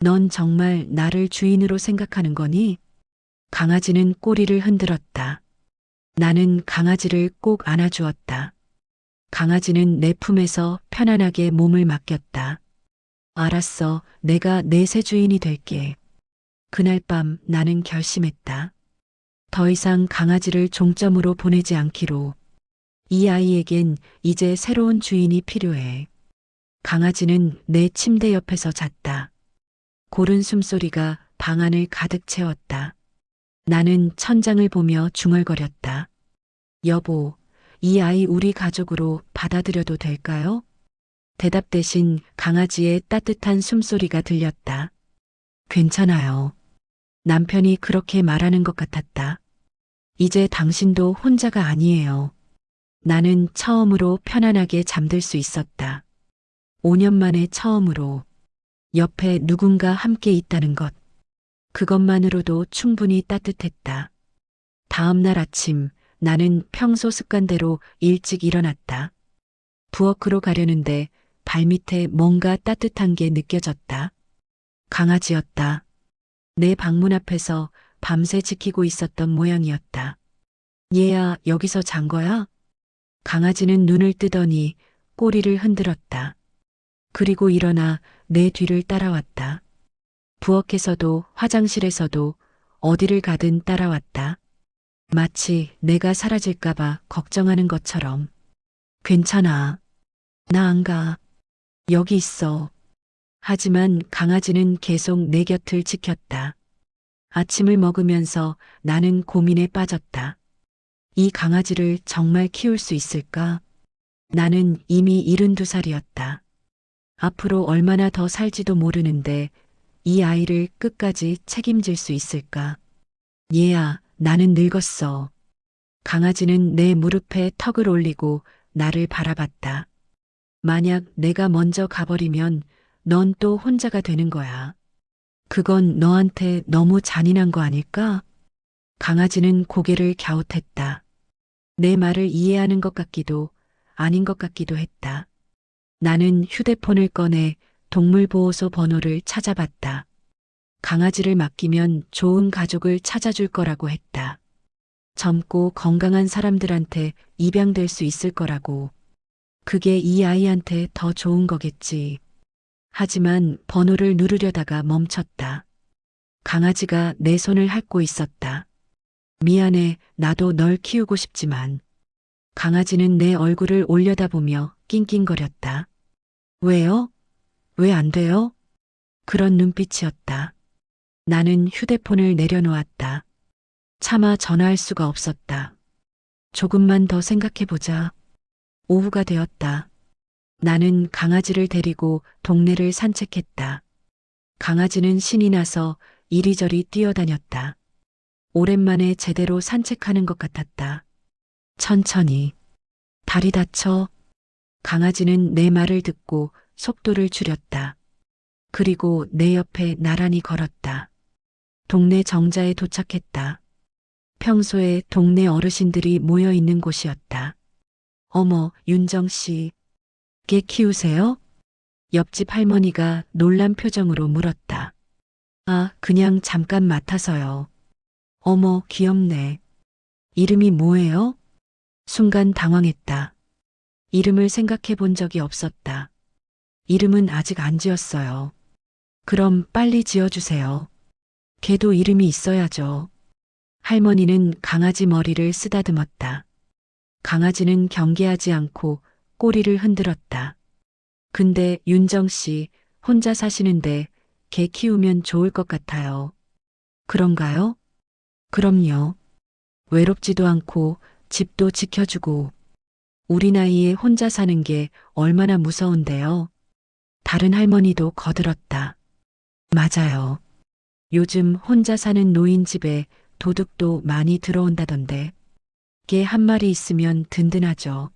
넌 정말 나를 주인으로 생각하는 거니? 강아지는 꼬리를 흔들었다. 나는 강아지를 꼭 안아주었다. 강아지는 내 품에서 편안하게 몸을 맡겼다. 알았어, 내가 내 새 주인이 될게. 그날 밤 나는 결심했다. 더 이상 강아지를 종점으로 보내지 않기로. 이 아이에겐 이제 새로운 주인이 필요해. 강아지는 내 침대 옆에서 잤다. 고른 숨소리가 방 안을 가득 채웠다. 나는 천장을 보며 중얼거렸다. 여보, 이 아이 우리 가족으로 받아들여도 될까요? 대답 대신 강아지의 따뜻한 숨소리가 들렸다. 괜찮아요. 남편이 그렇게 말하는 것 같았다. 이제 당신도 혼자가 아니에요. 나는 처음으로 편안하게 잠들 수 있었다. 5년 만에 처음으로 옆에 누군가 함께 있다는 것. 그것만으로도 충분히 따뜻했다. 다음 날 아침 나는 평소 습관대로 일찍 일어났다. 부엌으로 가려는데 발밑에 뭔가 따뜻한 게 느껴졌다. 강아지였다. 내 방문 앞에서 밤새 지키고 있었던 모양이었다. 얘야, 여기서 잔 거야? 강아지는 눈을 뜨더니 꼬리를 흔들었다. 그리고 일어나 내 뒤를 따라왔다. 부엌에서도 화장실에서도 어디를 가든 따라왔다. 마치 내가 사라질까봐 걱정하는 것처럼. 괜찮아. 나 안 가. 여기 있어. 하지만 강아지는 계속 내 곁을 지켰다. 아침을 먹으면서 나는 고민에 빠졌다. 이 강아지를 정말 키울 수 있을까? 나는 이미 72살이었다. 앞으로 얼마나 더 살지도 모르는데 이 아이를 끝까지 책임질 수 있을까? 얘야, 나는 늙었어. 강아지는 내 무릎에 턱을 올리고 나를 바라봤다. 만약 내가 먼저 가버리면 넌 또 혼자가 되는 거야. 그건 너한테 너무 잔인한 거 아닐까? 강아지는 고개를 갸웃했다. 내 말을 이해하는 것 같기도 아닌 것 같기도 했다. 나는 휴대폰을 꺼내 동물보호소 번호를 찾아봤다. 강아지를 맡기면 좋은 가족을 찾아줄 거라고 했다. 젊고 건강한 사람들한테 입양될 수 있을 거라고. 그게 이 아이한테 더 좋은 거겠지. 하지만 번호를 누르려다가 멈췄다. 강아지가 내 손을 핥고 있었다. 미안해, 나도 널 키우고 싶지만. 강아지는 내 얼굴을 올려다보며 낑낑거렸다. 왜요? 왜 안 돼요? 그런 눈빛이었다. 나는 휴대폰을 내려놓았다. 차마 전화할 수가 없었다. 조금만 더 생각해보자. 오후가 되었다. 나는 강아지를 데리고 동네를 산책했다. 강아지는 신이 나서 이리저리 뛰어다녔다. 오랜만에 제대로 산책하는 것 같았다. 천천히. 다리 다쳐. 강아지는 내 말을 듣고 속도를 줄였다. 그리고 내 옆에 나란히 걸었다. 동네 정자에 도착했다. 평소에 동네 어르신들이 모여 있는 곳이었다. 어머, 윤정 씨. 개 키우세요? 옆집 할머니가 놀란 표정으로 물었다. 아, 그냥 잠깐 맡아서요. 어머, 귀엽네. 이름이 뭐예요? 순간 당황했다. 이름을 생각해 본 적이 없었다. 이름은 아직 안 지었어요. 그럼 빨리 지어주세요. 개도 이름이 있어야죠. 할머니는 강아지 머리를 쓰다듬었다. 강아지는 경계하지 않고 꼬리를 흔들었다. 근데 윤정 씨, 혼자 사시는데 개 키우면 좋을 것 같아요. 그런가요? 그럼요. 외롭지도 않고 집도 지켜주고. 우리 나이에 혼자 사는 게 얼마나 무서운데요. 다른 할머니도 거들었다. 맞아요. 요즘 혼자 사는 노인 집에 도둑도 많이 들어온다던데. 개 한 마리 있으면 든든하죠.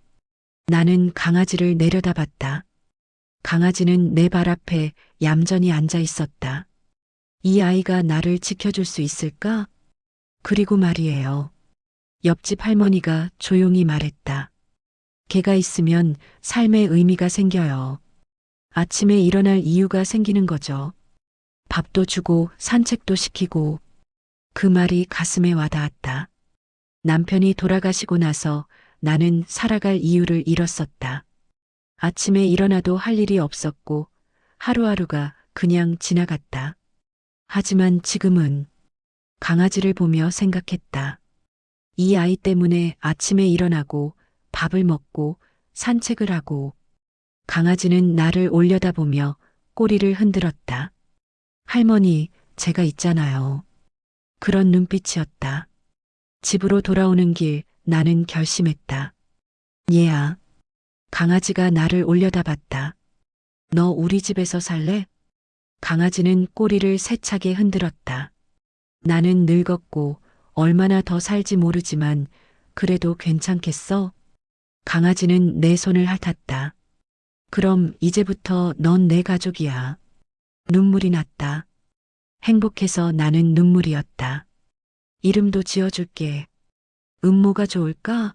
나는 강아지를 내려다봤다. 강아지는 내 발 앞에 얌전히 앉아 있었다. 이 아이가 나를 지켜줄 수 있을까? 그리고 말이에요. 옆집 할머니가 조용히 말했다. 걔가 있으면 삶의 의미가 생겨요. 아침에 일어날 이유가 생기는 거죠. 밥도 주고 산책도 시키고. 그 말이 가슴에 와닿았다. 남편이 돌아가시고 나서 나는 살아갈 이유를 잃었었다. 아침에 일어나도 할 일이 없었고 하루하루가 그냥 지나갔다. 하지만 지금은 강아지를 보며 생각했다. 이 아이 때문에 아침에 일어나고 밥을 먹고 산책을 하고 강아지는 나를 올려다보며 꼬리를 흔들었다. 할머니, 제가 있잖아요. 그런 눈빛이었다. 집으로 돌아오는 길 나는 결심했다. 얘야. 강아지가 나를 올려다봤다. 너 우리 집에서 살래? 강아지는 꼬리를 세차게 흔들었다. 나는 늙었고 얼마나 더 살지 모르지만 그래도 괜찮겠어? 강아지는 내 손을 핥았다. 그럼 이제부터 넌 내 가족이야. 눈물이 났다. 행복해서 나는 눈물이었다. 이름도 지어줄게. 음모가 좋을까?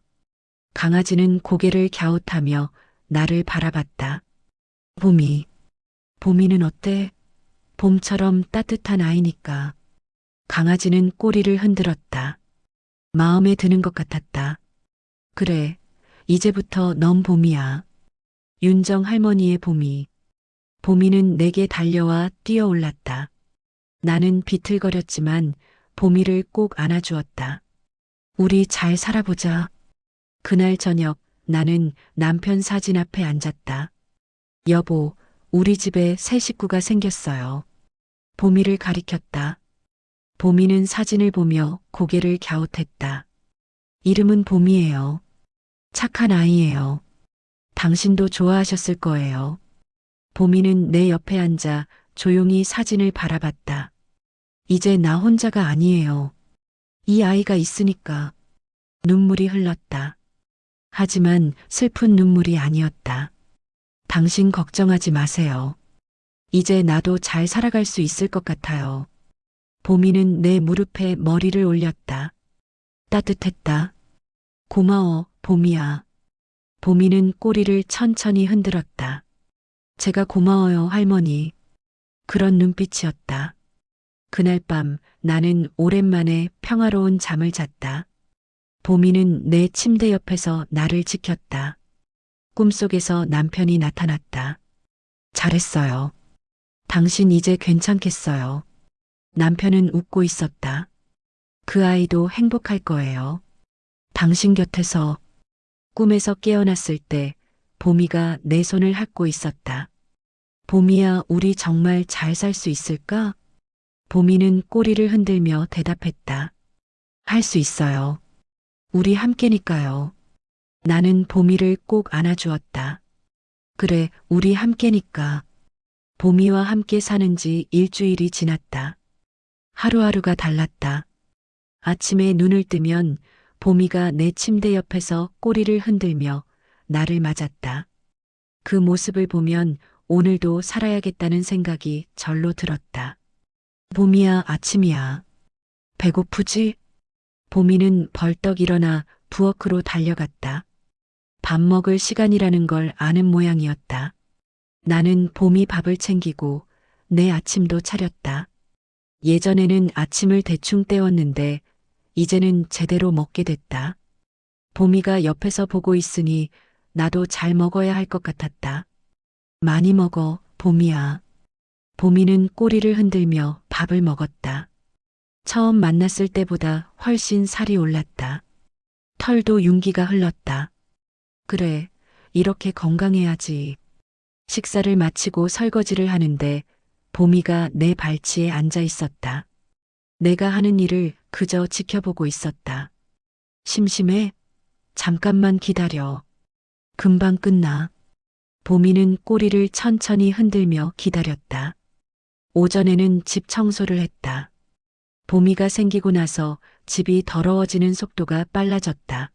강아지는 고개를 갸웃하며 나를 바라봤다. 봄이. 봄이는 어때? 봄처럼 따뜻한 아이니까. 강아지는 꼬리를 흔들었다. 마음에 드는 것 같았다. 그래, 이제부터 넌 봄이야. 윤정 할머니의 봄이. 봄이는 내게 달려와 뛰어올랐다. 나는 비틀거렸지만 봄이를 꼭 안아주었다. 우리 잘 살아보자. 그날 저녁 나는 남편 사진 앞에 앉았다. 여보, 우리 집에 새 식구가 생겼어요. 봄이를 가리켰다. 봄이는 사진을 보며 고개를 갸웃했다. 이름은 봄이에요. 착한 아이예요. 당신도 좋아하셨을 거예요. 봄이는 내 옆에 앉아 조용히 사진을 바라봤다. 이제 나 혼자가 아니에요. 이 아이가 있으니까. 눈물이 흘렀다. 하지만 슬픈 눈물이 아니었다. 당신 걱정하지 마세요. 이제 나도 잘 살아갈 수 있을 것 같아요. 봄이는 내 무릎에 머리를 올렸다. 따뜻했다. 고마워, 봄이야. 봄이는 꼬리를 천천히 흔들었다. 제가 고마워요, 할머니. 그런 눈빛이었다. 그날 밤 나는 오랜만에 평화로운 잠을 잤다. 봄이는 내 침대 옆에서 나를 지켰다. 꿈속에서 남편이 나타났다. 잘했어요. 당신 이제 괜찮겠어요. 남편은 웃고 있었다. 그 아이도 행복할 거예요. 당신 곁에서. 꿈에서 깨어났을 때 봄이가 내 손을 핥고 있었다. 봄이야, 우리 정말 잘 살 수 있을까? 봄이는 꼬리를 흔들며 대답했다. 할 수 있어요. 우리 함께니까요. 나는 봄이를 꼭 안아주었다. 그래, 우리 함께니까. 봄이와 함께 사는 지 일주일이 지났다. 하루하루가 달랐다. 아침에 눈을 뜨면 봄이가 내 침대 옆에서 꼬리를 흔들며 나를 맞았다. 그 모습을 보면 오늘도 살아야겠다는 생각이 절로 들었다. 봄이야, 아침이야. 배고프지? 봄이는 벌떡 일어나 부엌으로 달려갔다. 밥 먹을 시간이라는 걸 아는 모양이었다. 나는 봄이 밥을 챙기고 내 아침도 차렸다. 예전에는 아침을 대충 때웠는데 이제는 제대로 먹게 됐다. 봄이가 옆에서 보고 있으니 나도 잘 먹어야 할 것 같았다. 많이 먹어, 봄이야. 봄이는 꼬리를 흔들며 밥을 먹었다. 처음 만났을 때보다 훨씬 살이 올랐다. 털도 윤기가 흘렀다. 그래, 이렇게 건강해야지. 식사를 마치고 설거지를 하는데 봄이가 내 발치에 앉아 있었다. 내가 하는 일을 그저 지켜보고 있었다. 심심해? 잠깐만 기다려. 금방 끝나. 봄이는 꼬리를 천천히 흔들며 기다렸다. 오전에는 집 청소를 했다. 봄이가 생기고 나서 집이 더러워지는 속도가 빨라졌다.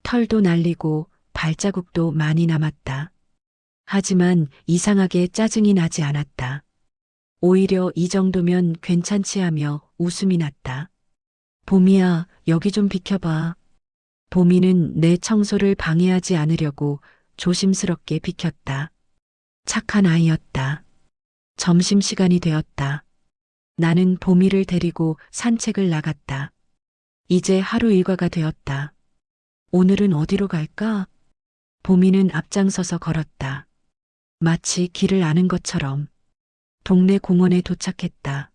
털도 날리고 발자국도 많이 남았다. 하지만 이상하게 짜증이 나지 않았다. 오히려 이 정도면 괜찮지 하며 웃음이 났다. 봄이야, 여기 좀 비켜봐. 봄이는 내 청소를 방해하지 않으려고 조심스럽게 비켰다. 착한 아이였다. 점심시간이 되었다. 나는 봄이를 데리고 산책을 나갔다. 이제 하루 일과가 되었다. 오늘은 어디로 갈까? 봄이는 앞장서서 걸었다. 마치 길을 아는 것처럼. 동네 공원에 도착했다.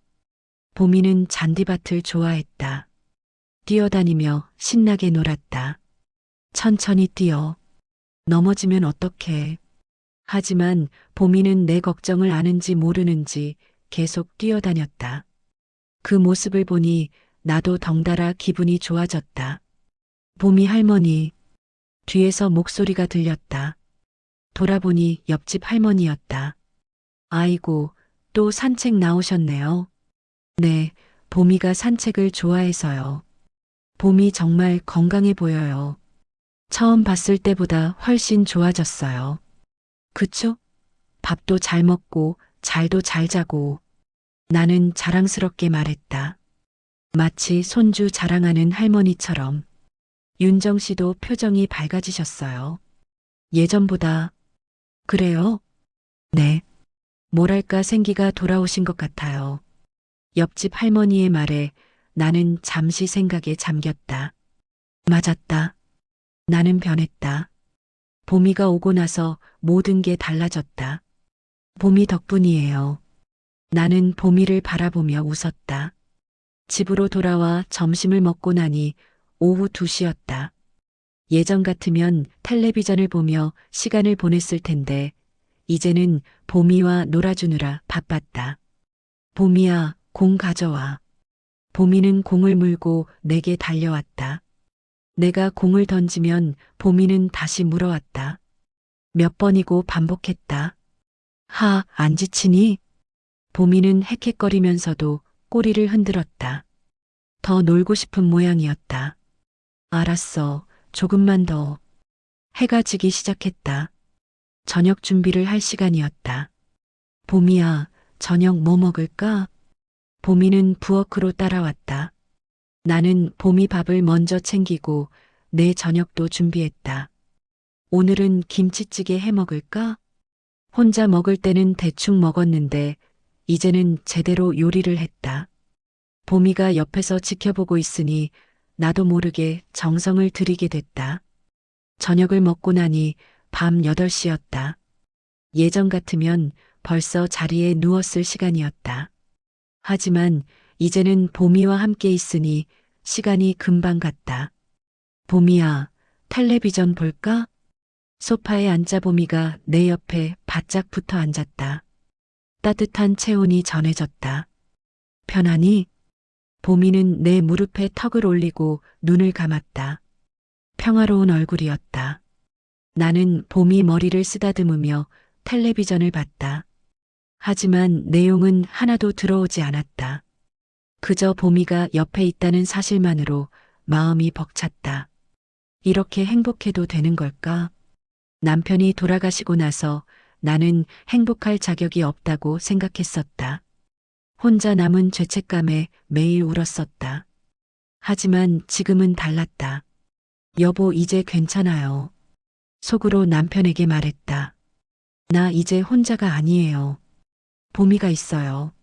봄이는 잔디밭을 좋아했다. 뛰어다니며 신나게 놀았다. 천천히 뛰어. 넘어지면 어떡해. 하지만 봄이는 내 걱정을 아는지 모르는지 계속 뛰어다녔다. 그 모습을 보니 나도 덩달아 기분이 좋아졌다. 봄이 할머니. 뒤에서 목소리가 들렸다. 돌아보니 옆집 할머니였다. 아이고, 또 산책 나오셨네요. 네, 봄이가 산책을 좋아해서요. 봄이 정말 건강해 보여요. 처음 봤을 때보다 훨씬 좋아졌어요. 그쵸? 밥도 잘 먹고 잘도 잘 자고. 나는 자랑스럽게 말했다. 마치 손주 자랑하는 할머니처럼. 윤정 씨도 표정이 밝아지셨어요. 예전보다. 그래요? 네. 뭐랄까 생기가 돌아오신 것 같아요. 옆집 할머니의 말에 나는 잠시 생각에 잠겼다. 맞았다. 나는 변했다. 봄이가 오고 나서 모든 게 달라졌다. 봄이 덕분이에요. 나는 봄이를 바라보며 웃었다. 집으로 돌아와 점심을 먹고 나니 오후 2시였다. 예전 같으면 텔레비전을 보며 시간을 보냈을 텐데 이제는 봄이와 놀아주느라 바빴다. 봄이야, 공 가져와. 봄이는 공을 물고 내게 달려왔다. 내가 공을 던지면 봄이는 다시 물어왔다. 몇 번이고 반복했다. 하, 안 지치니? 봄이는 헥헥거리면서도 꼬리를 흔들었다. 더 놀고 싶은 모양이었다. 알았어, 조금만 더. 해가 지기 시작했다. 저녁 준비를 할 시간이었다. 봄이야, 저녁 뭐 먹을까? 봄이는 부엌으로 따라왔다. 나는 봄이 밥을 먼저 챙기고 내 저녁도 준비했다. 오늘은 김치찌개 해 먹을까? 혼자 먹을 때는 대충 먹었는데 이제는 제대로 요리를 했다. 봄이가 옆에서 지켜보고 있으니 나도 모르게 정성을 들이게 됐다. 저녁을 먹고 나니 밤 8시였다. 예전 같으면 벌써 자리에 누웠을 시간이었다. 하지만 이제는 봄이와 함께 있으니 시간이 금방 갔다. 봄이야, 텔레비전 볼까? 소파에 앉아 봄이가 내 옆에 바짝 붙어 앉았다. 따뜻한 체온이 전해졌다. 편하니? 봄이는 내 무릎에 턱을 올리고 눈을 감았다. 평화로운 얼굴이었다. 나는 봄이 머리를 쓰다듬으며 텔레비전을 봤다. 하지만 내용은 하나도 들어오지 않았다. 그저 봄이가 옆에 있다는 사실만으로 마음이 벅찼다. 이렇게 행복해도 되는 걸까? 남편이 돌아가시고 나서 나는 행복할 자격이 없다고 생각했었다. 혼자 남은 죄책감에 매일 울었었다. 하지만 지금은 달랐다. 여보, 이제 괜찮아요. 속으로 남편에게 말했다. 나 이제 혼자가 아니에요. 봄이가 있어요.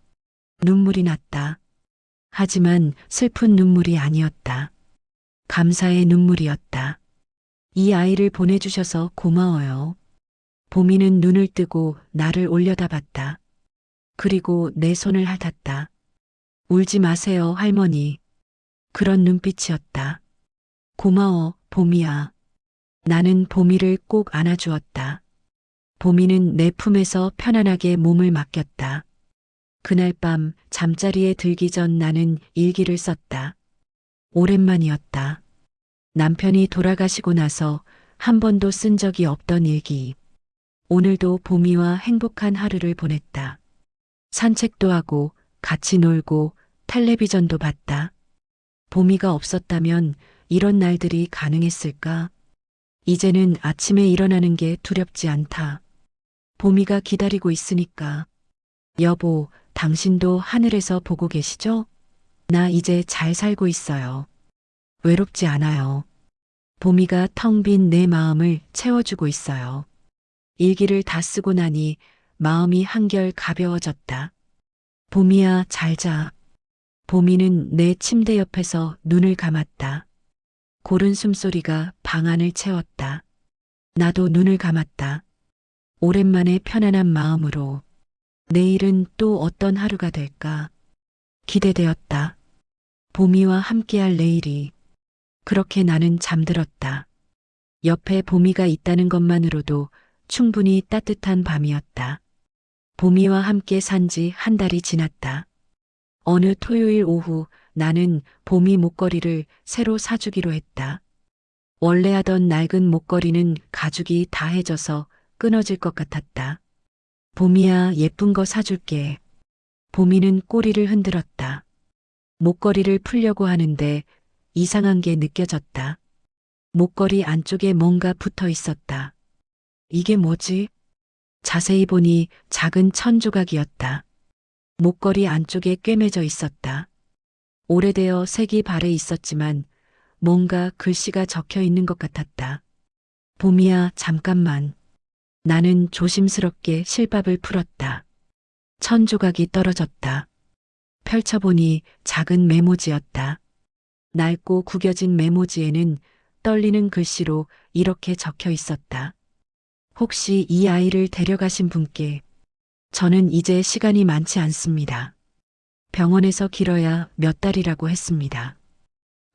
눈물이 났다. 하지만 슬픈 눈물이 아니었다. 감사의 눈물이었다. 이 아이를 보내주셔서 고마워요. 봄이는 눈을 뜨고 나를 올려다봤다. 그리고 내 손을 핥았다. 울지 마세요, 할머니. 그런 눈빛이었다. 고마워, 봄이야. 나는 봄이를 꼭 안아주었다. 봄이는 내 품에서 편안하게 몸을 맡겼다. 그날 밤 잠자리에 들기 전 나는 일기를 썼다. 오랜만이었다. 남편이 돌아가시고 나서 한 번도 쓴 적이 없던 일기. 오늘도 봄이와 행복한 하루를 보냈다. 산책도 하고 같이 놀고 텔레비전도 봤다. 봄이가 없었다면 이런 날들이 가능했을까? 이제는 아침에 일어나는 게 두렵지 않다. 봄이가 기다리고 있으니까. 여보, 당신도 하늘에서 보고 계시죠? 나 이제 잘 살고 있어요. 외롭지 않아요. 봄이가 텅 빈 내 마음을 채워주고 있어요. 일기를 다 쓰고 나니 마음이 한결 가벼워졌다. 봄이야, 잘 자. 봄이는 내 침대 옆에서 눈을 감았다. 고른 숨소리가 방 안을 채웠다. 나도 눈을 감았다. 오랜만에 편안한 마음으로 내일은 또 어떤 하루가 될까 기대되었다. 봄이와 함께할 내일이. 그렇게 나는 잠들었다. 옆에 봄이가 있다는 것만으로도 충분히 따뜻한 밤이었다. 봄이와 함께 산 지 한 달이 지났다. 어느 토요일 오후 나는 봄이 목걸이를 새로 사주기로 했다. 원래 하던 낡은 목걸이는 가죽이 다해져서 끊어질 것 같았다. 봄이야, 예쁜 거 사줄게. 봄이는 꼬리를 흔들었다. 목걸이를 풀려고 하는데 이상한 게 느껴졌다. 목걸이 안쪽에 뭔가 붙어 있었다. 이게 뭐지? 자세히 보니 작은 천 조각이었다. 목걸이 안쪽에 꿰매져 있었다. 오래되어 색이 발해 있었지만 뭔가 글씨가 적혀 있는 것 같았다. 봄이야, 잠깐만. 나는 조심스럽게 실밥을 풀었다. 천 조각이 떨어졌다. 펼쳐보니 작은 메모지였다. 낡고 구겨진 메모지에는 떨리는 글씨로 이렇게 적혀 있었다. 혹시 이 아이를 데려가신 분께 저는 이제 시간이 많지 않습니다. 병원에서 길어야 몇 달이라고 했습니다.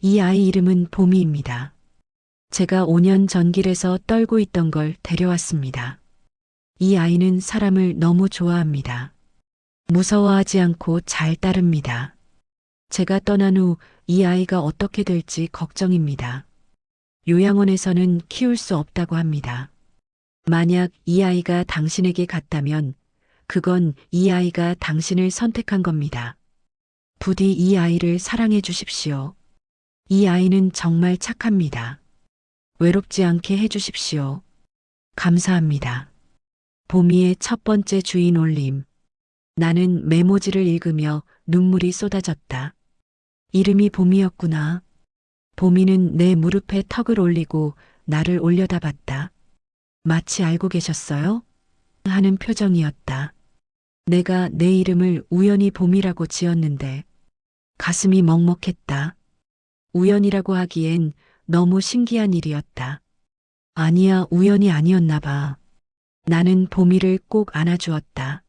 이 아이 이름은 봄이입니다. 제가 5년 전 길에서 떨고 있던 걸 데려왔습니다. 이 아이는 사람을 너무 좋아합니다. 무서워하지 않고 잘 따릅니다. 제가 떠난 후 이 아이가 어떻게 될지 걱정입니다. 요양원에서는 키울 수 없다고 합니다. 만약 이 아이가 당신에게 갔다면 그건 이 아이가 당신을 선택한 겁니다. 부디 이 아이를 사랑해 주십시오. 이 아이는 정말 착합니다. 외롭지 않게 해 주십시오. 감사합니다. 봄이의 첫 번째 주인 올림. 나는 메모지를 읽으며 눈물이 쏟아졌다. 이름이 봄이었구나. 봄이는 내 무릎에 턱을 올리고 나를 올려다봤다. 마치 알고 계셨어요? 하는 표정이었다. 내가 내 이름을 우연히 봄이라고 지었는데 가슴이 먹먹했다. 우연이라고 하기엔 너무 신기한 일이었다. 아니야, 우연이 아니었나 봐. 나는 봄이를 꼭 안아주었다.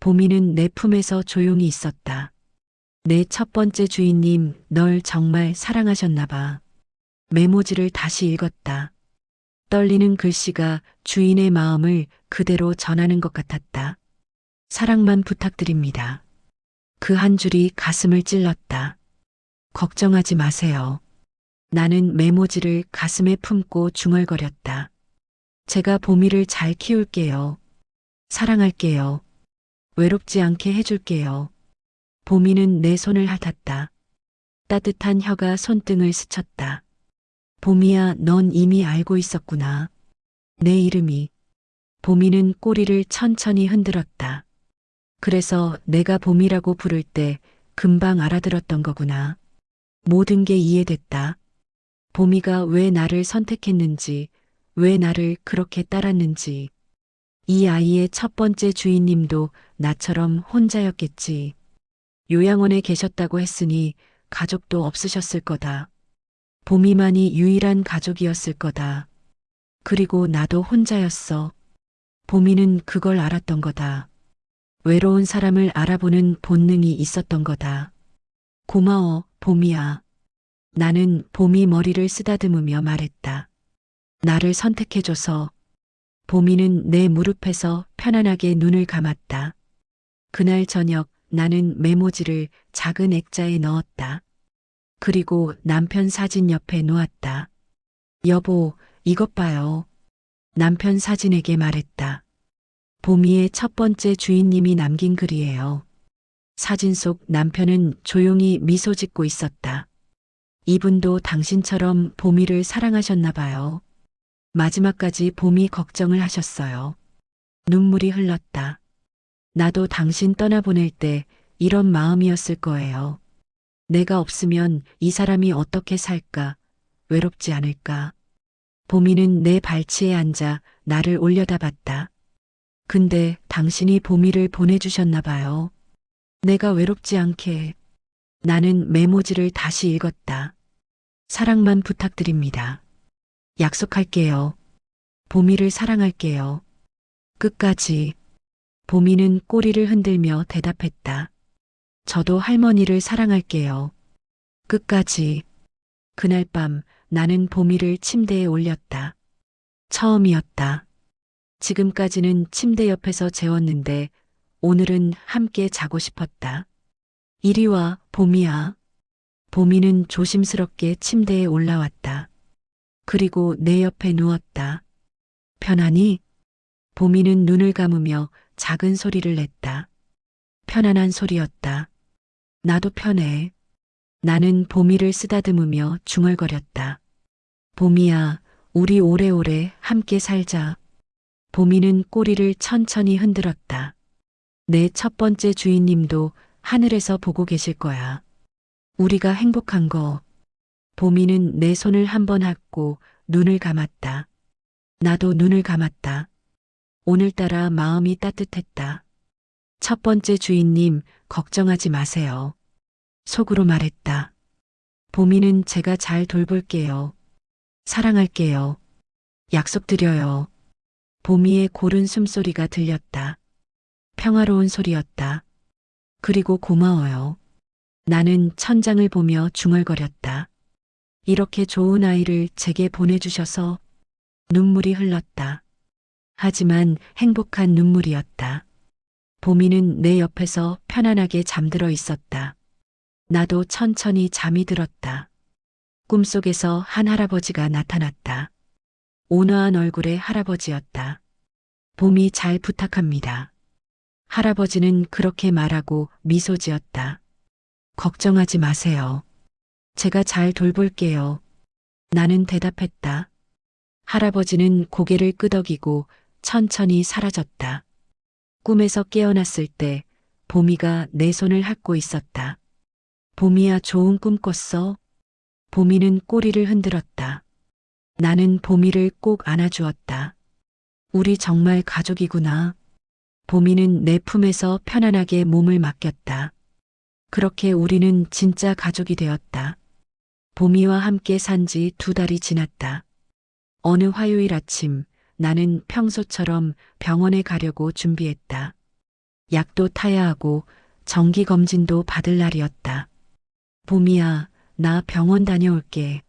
봄이는 내 품에서 조용히 있었다. 내 첫 번째 주인님, 널 정말 사랑하셨나 봐. 메모지를 다시 읽었다. 떨리는 글씨가 주인의 마음을 그대로 전하는 것 같았다. 사랑만 부탁드립니다. 그 한 줄이 가슴을 찔렀다. 걱정하지 마세요. 나는 메모지를 가슴에 품고 중얼거렸다. 제가 봄이를 잘 키울게요. 사랑할게요. 외롭지 않게 해줄게요. 봄이는 내 손을 핥았다. 따뜻한 혀가 손등을 스쳤다. 봄이야, 넌 이미 알고 있었구나. 내 이름이. 봄이는 꼬리를 천천히 흔들었다. 그래서 내가 봄이라고 부를 때 금방 알아들었던 거구나. 모든 게 이해됐다. 봄이가 왜 나를 선택했는지, 왜 나를 그렇게 따랐는지. 이 아이의 첫 번째 주인님도 나처럼 혼자였겠지. 요양원에 계셨다고 했으니 가족도 없으셨을 거다. 봄이만이 유일한 가족이었을 거다. 그리고 나도 혼자였어. 봄이는 그걸 알았던 거다. 외로운 사람을 알아보는 본능이 있었던 거다. 고마워, 봄이야. 나는 봄이 머리를 쓰다듬으며 말했다. 나를 선택해줘서. 봄이는 내 무릎에서 편안하게 눈을 감았다. 그날 저녁 나는 메모지를 작은 액자에 넣었다. 그리고 남편 사진 옆에 놓았다. 여보, 이것 봐요. 남편 사진에게 말했다. 봄이의 첫 번째 주인님이 남긴 글이에요. 사진 속 남편은 조용히 미소 짓고 있었다. 이분도 당신처럼 봄이를 사랑하셨나 봐요. 마지막까지 봄이 걱정을 하셨어요. 눈물이 흘렀다. 나도 당신 떠나보낼 때 이런 마음이었을 거예요. 내가 없으면 이 사람이 어떻게 살까? 외롭지 않을까? 보미는 내 발치에 앉아 나를 올려다봤다. 근데 당신이 보미를 보내주셨나 봐요. 내가 외롭지 않게. 나는 메모지를 다시 읽었다. 사랑만 부탁드립니다. 약속할게요. 보미를 사랑할게요. 끝까지. 보미는 꼬리를 흔들며 대답했다. 저도 할머니를 사랑할게요. 끝까지. 그날 밤 나는 보미를 침대에 올렸다. 처음이었다. 지금까지는 침대 옆에서 재웠는데 오늘은 함께 자고 싶었다. 이리 와, 보미야. 보미는 조심스럽게 침대에 올라왔다. 그리고 내 옆에 누웠다. 편하니? 보미는 눈을 감으며 작은 소리를 냈다. 편안한 소리였다. 나도 편해. 나는 보미를 쓰다듬으며 중얼거렸다. 보미야, 우리 오래오래 함께 살자. 보미는 꼬리를 천천히 흔들었다. 내 첫 번째 주인님도 하늘에서 보고 계실 거야. 우리가 행복한 거. 보미는 내 손을 한번 핥고 눈을 감았다. 나도 눈을 감았다. 오늘따라 마음이 따뜻했다. 첫 번째 주인님, 걱정하지 마세요. 속으로 말했다. 보미는 제가 잘 돌볼게요. 사랑할게요. 약속드려요. 보미의 고른 숨소리가 들렸다. 평화로운 소리였다. 그리고 고마워요. 나는 천장을 보며 중얼거렸다. 이렇게 좋은 아이를 제게 보내주셔서 눈물이 흘렀다. 하지만 행복한 눈물이었다. 보미는 내 옆에서 편안하게 잠들어 있었다. 나도 천천히 잠이 들었다. 꿈속에서 한 할아버지가 나타났다. 온화한 얼굴의 할아버지였다. 보미 잘 부탁합니다. 할아버지는 그렇게 말하고 미소 지었다. 걱정하지 마세요. 제가 잘 돌볼게요. 나는 대답했다. 할아버지는 고개를 끄덕이고 천천히 사라졌다. 꿈에서 깨어났을 때 보미가 내 손을 핥고 있었다. 보미야, 좋은 꿈 꿨어? 보미는 꼬리를 흔들었다. 나는 보미를 꼭 안아주었다. 우리 정말 가족이구나. 보미는 내 품에서 편안하게 몸을 맡겼다. 그렇게 우리는 진짜 가족이 되었다. 보미와 함께 산 지 2달이 지났다. 어느 화요일 아침 나는 평소처럼 병원에 가려고 준비했다. 약도 타야 하고 정기검진도 받을 날이었다. 보미야, 나 병원 다녀올게.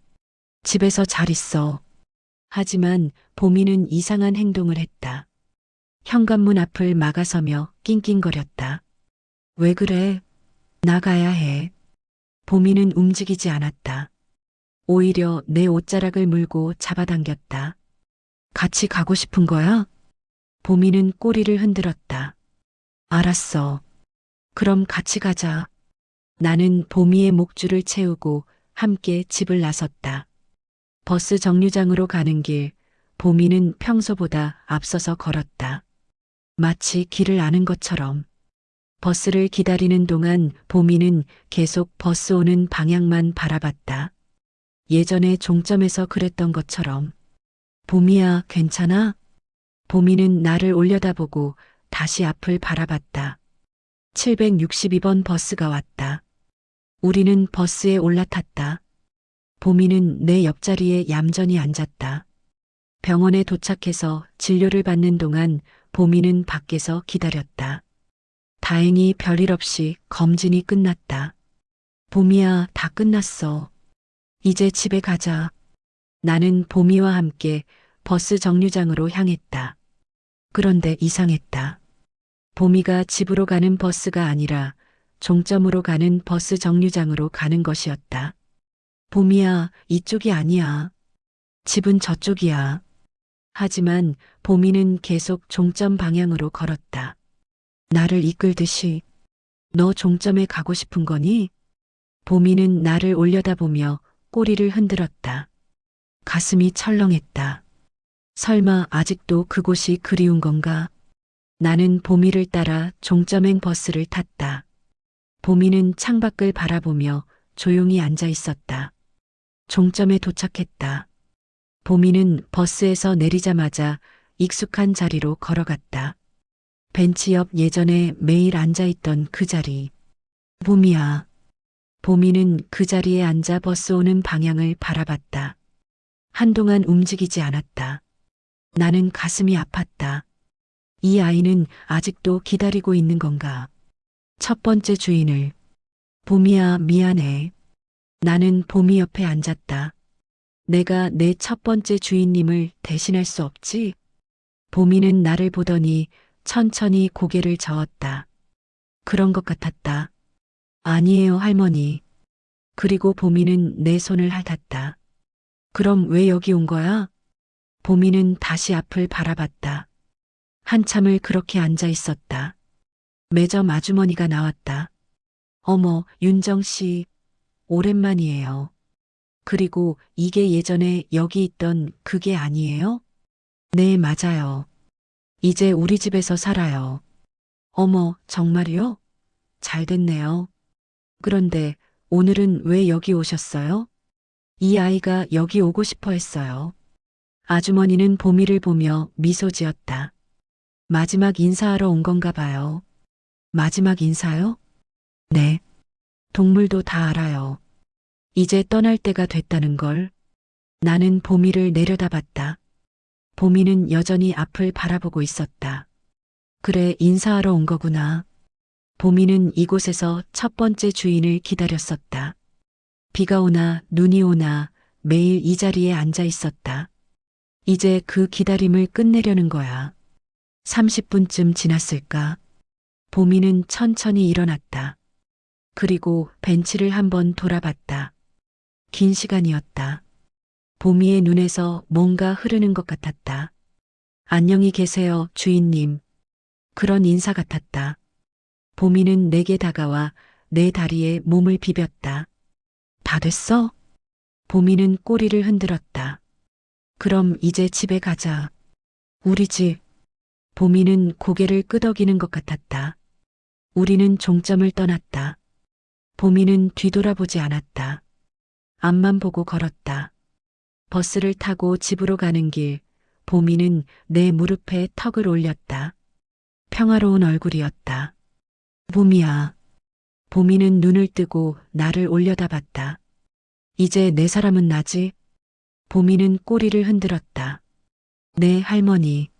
집에서 잘 있어. 하지만 보미는 이상한 행동을 했다. 현관문 앞을 막아서며 낑낑거렸다. 왜 그래? 나가야 해. 보미는 움직이지 않았다. 오히려 내 옷자락을 물고 잡아당겼다. 같이 가고 싶은 거야? 보미는 꼬리를 흔들었다. 알았어. 그럼 같이 가자. 나는 보미의 목줄을 채우고 함께 집을 나섰다. 버스 정류장으로 가는 길, 보미는 평소보다 앞서서 걸었다. 마치 길을 아는 것처럼. 버스를 기다리는 동안 보미는 계속 버스 오는 방향만 바라봤다. 예전에 종점에서 그랬던 것처럼. 보미야, 괜찮아? 보미는 나를 올려다보고 다시 앞을 바라봤다. 762번 버스가 왔다. 우리는 버스에 올라탔다. 보미는 내 옆자리에 얌전히 앉았다. 병원에 도착해서 진료를 받는 동안 보미는 밖에서 기다렸다. 다행히 별일 없이 검진이 끝났다. 보미야, 다 끝났어. 이제 집에 가자. 나는 보미와 함께 버스 정류장으로 향했다. 그런데 이상했다. 보미가 집으로 가는 버스가 아니라 종점으로 가는 버스 정류장으로 가는 것이었다. 보미야, 이쪽이 아니야. 집은 저쪽이야. 하지만 보미는 계속 종점 방향으로 걸었다. 나를 이끌듯이. 너 종점에 가고 싶은 거니? 보미는 나를 올려다보며 꼬리를 흔들었다. 가슴이 철렁했다. 설마 아직도 그곳이 그리운 건가? 나는 보미를 따라 종점행 버스를 탔다. 보미는 창밖을 바라보며 조용히 앉아 있었다. 종점에 도착했다. 보미는 버스에서 내리자마자 익숙한 자리로 걸어갔다. 벤치 옆 예전에 매일 앉아있던 그 자리. 보미야. 보미는 그 자리에 앉아 버스 오는 방향을 바라봤다. 한동안 움직이지 않았다. 나는 가슴이 아팠다. 이 아이는 아직도 기다리고 있는 건가? 첫 번째 주인을. 보미야, 미안해. 나는 보미 옆에 앉았다. 내가 내 첫 번째 주인님을 대신할 수 없지? 보미는 나를 보더니 천천히 고개를 저었다. 그런 것 같았다. 아니에요, 할머니. 그리고 보미는 내 손을 핥았다. 그럼 왜 여기 온 거야? 보미는 다시 앞을 바라봤다. 한참을 그렇게 앉아 있었다. 매점 아주머니가 나왔다. 어머, 윤정 씨, 오랜만이에요. 그리고 이게 예전에 여기 있던 그게 아니에요? 네, 맞아요. 이제 우리 집에서 살아요. 어머, 정말요? 잘 됐네요. 그런데 오늘은 왜 여기 오셨어요? 이 아이가 여기 오고 싶어 했어요. 아주머니는 보미를 보며 미소 지었다. 마지막 인사하러 온 건가 봐요. 마지막 인사요? 네. 동물도 다 알아요. 이제 떠날 때가 됐다는 걸. 나는 보미를 내려다봤다. 보미는 여전히 앞을 바라보고 있었다. 그래, 인사하러 온 거구나. 보미는 이곳에서 첫 번째 주인을 기다렸었다. 비가 오나 눈이 오나 매일 이 자리에 앉아 있었다. 이제 그 기다림을 끝내려는 거야. 30분쯤 지났을까? 보미는 천천히 일어났다. 그리고 벤치를 한번 돌아봤다. 긴 시간이었다. 보미의 눈에서 뭔가 흐르는 것 같았다. 안녕히 계세요, 주인님. 그런 인사 같았다. 보미는 내게 다가와 내 다리에 몸을 비볐다. 다 됐어? 보미는 꼬리를 흔들었다. 그럼 이제 집에 가자. 우리 집. 보미는 고개를 끄덕이는 것 같았다. 우리는 종점을 떠났다. 보미는 뒤돌아보지 않았다. 앞만 보고 걸었다. 버스를 타고 집으로 가는 길, 보미는 내 무릎에 턱을 올렸다. 평화로운 얼굴이었다. 보미야. 보미는 눈을 뜨고 나를 올려다봤다. 이제 내 사람은 나지? 보미는 꼬리를 흔들었다. 네, 할머니.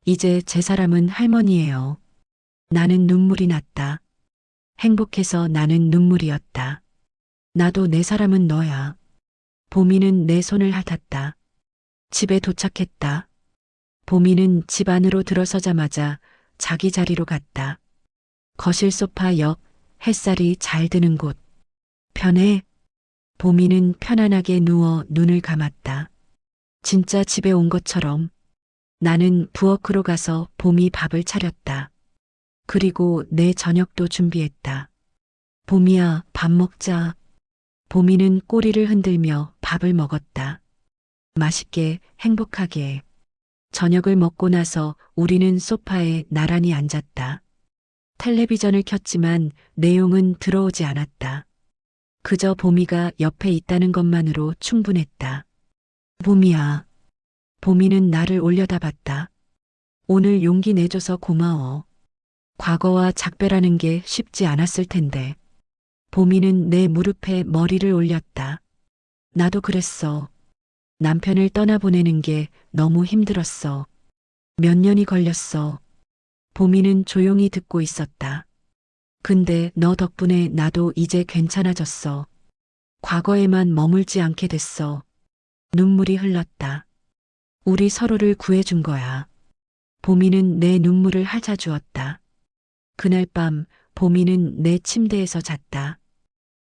이제 제 사람은 할머니예요. 나는 눈물이 났다. 행복해서 나는 눈물이었다. 나도 내 사람은 너야. 보미는 내 손을 핥았다. 집에 도착했다. 보미는 집 안으로 들어서자마자 자기 자리로 갔다. 거실 소파 옆, 햇살이 잘 드는 곳. 편해? 보미는 편안하게 누워 눈을 감았다. 진짜 집에 온 것처럼. 나는 부엌으로 가서 보미 밥을 차렸다. 그리고 내 저녁도 준비했다. 보미야, 밥 먹자. 보미는 꼬리를 흔들며 밥을 먹었다. 맛있게, 행복하게. 저녁을 먹고 나서 우리는 소파에 나란히 앉았다. 텔레비전을 켰지만 내용은 들어오지 않았다. 그저 보미가 옆에 있다는 것만으로 충분했다. 보미야. 보미는 나를 올려다봤다. 오늘 용기 내줘서 고마워. 과거와 작별하는 게 쉽지 않았을 텐데. 보미는 내 무릎에 머리를 올렸다. 나도 그랬어. 남편을 떠나보내는 게 너무 힘들었어. 몇 년이 걸렸어. 보미는 조용히 듣고 있었다. 근데 너 덕분에 나도 이제 괜찮아졌어. 과거에만 머물지 않게 됐어. 눈물이 흘렀다. 우리 서로를 구해준 거야. 보미는 내 눈물을 핥아주었다. 그날 밤 보미는 내 침대에서 잤다.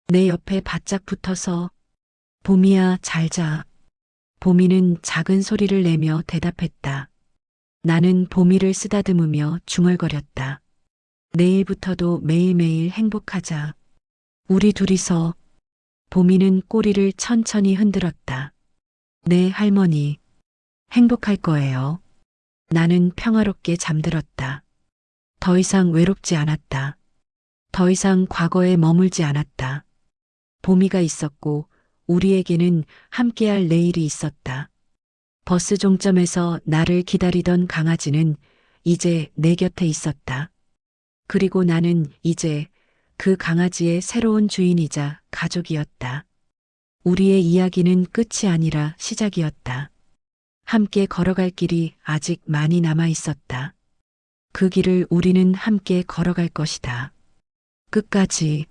내 옆에 바짝 붙어서 보미야, 잘 자. 보미는 작은 소리를 내며 대답했다. 나는 보미를 쓰다듬으며 중얼거렸다. 내일부터도 매일매일 행복하자. 우리 둘이서. 보미는 꼬리를 천천히 흔들었다. 네, 할머니. 행복할 거예요. 나는 평화롭게 잠들었다. 더 이상 외롭지 않았다. 더 이상 과거에 머물지 않았다. 봄이가 있었고 우리에게는 함께할 내일이 있었다. 버스 종점에서 나를 기다리던 강아지는 이제 내 곁에 있었다. 그리고 나는 이제 그 강아지의 새로운 주인이자 가족이었다. 우리의 이야기는 끝이 아니라 시작이었다. 함께 걸어갈 길이 아직 많이 남아 있었다. 그 길을 우리는 함께 걸어갈 것이다. 끝까지.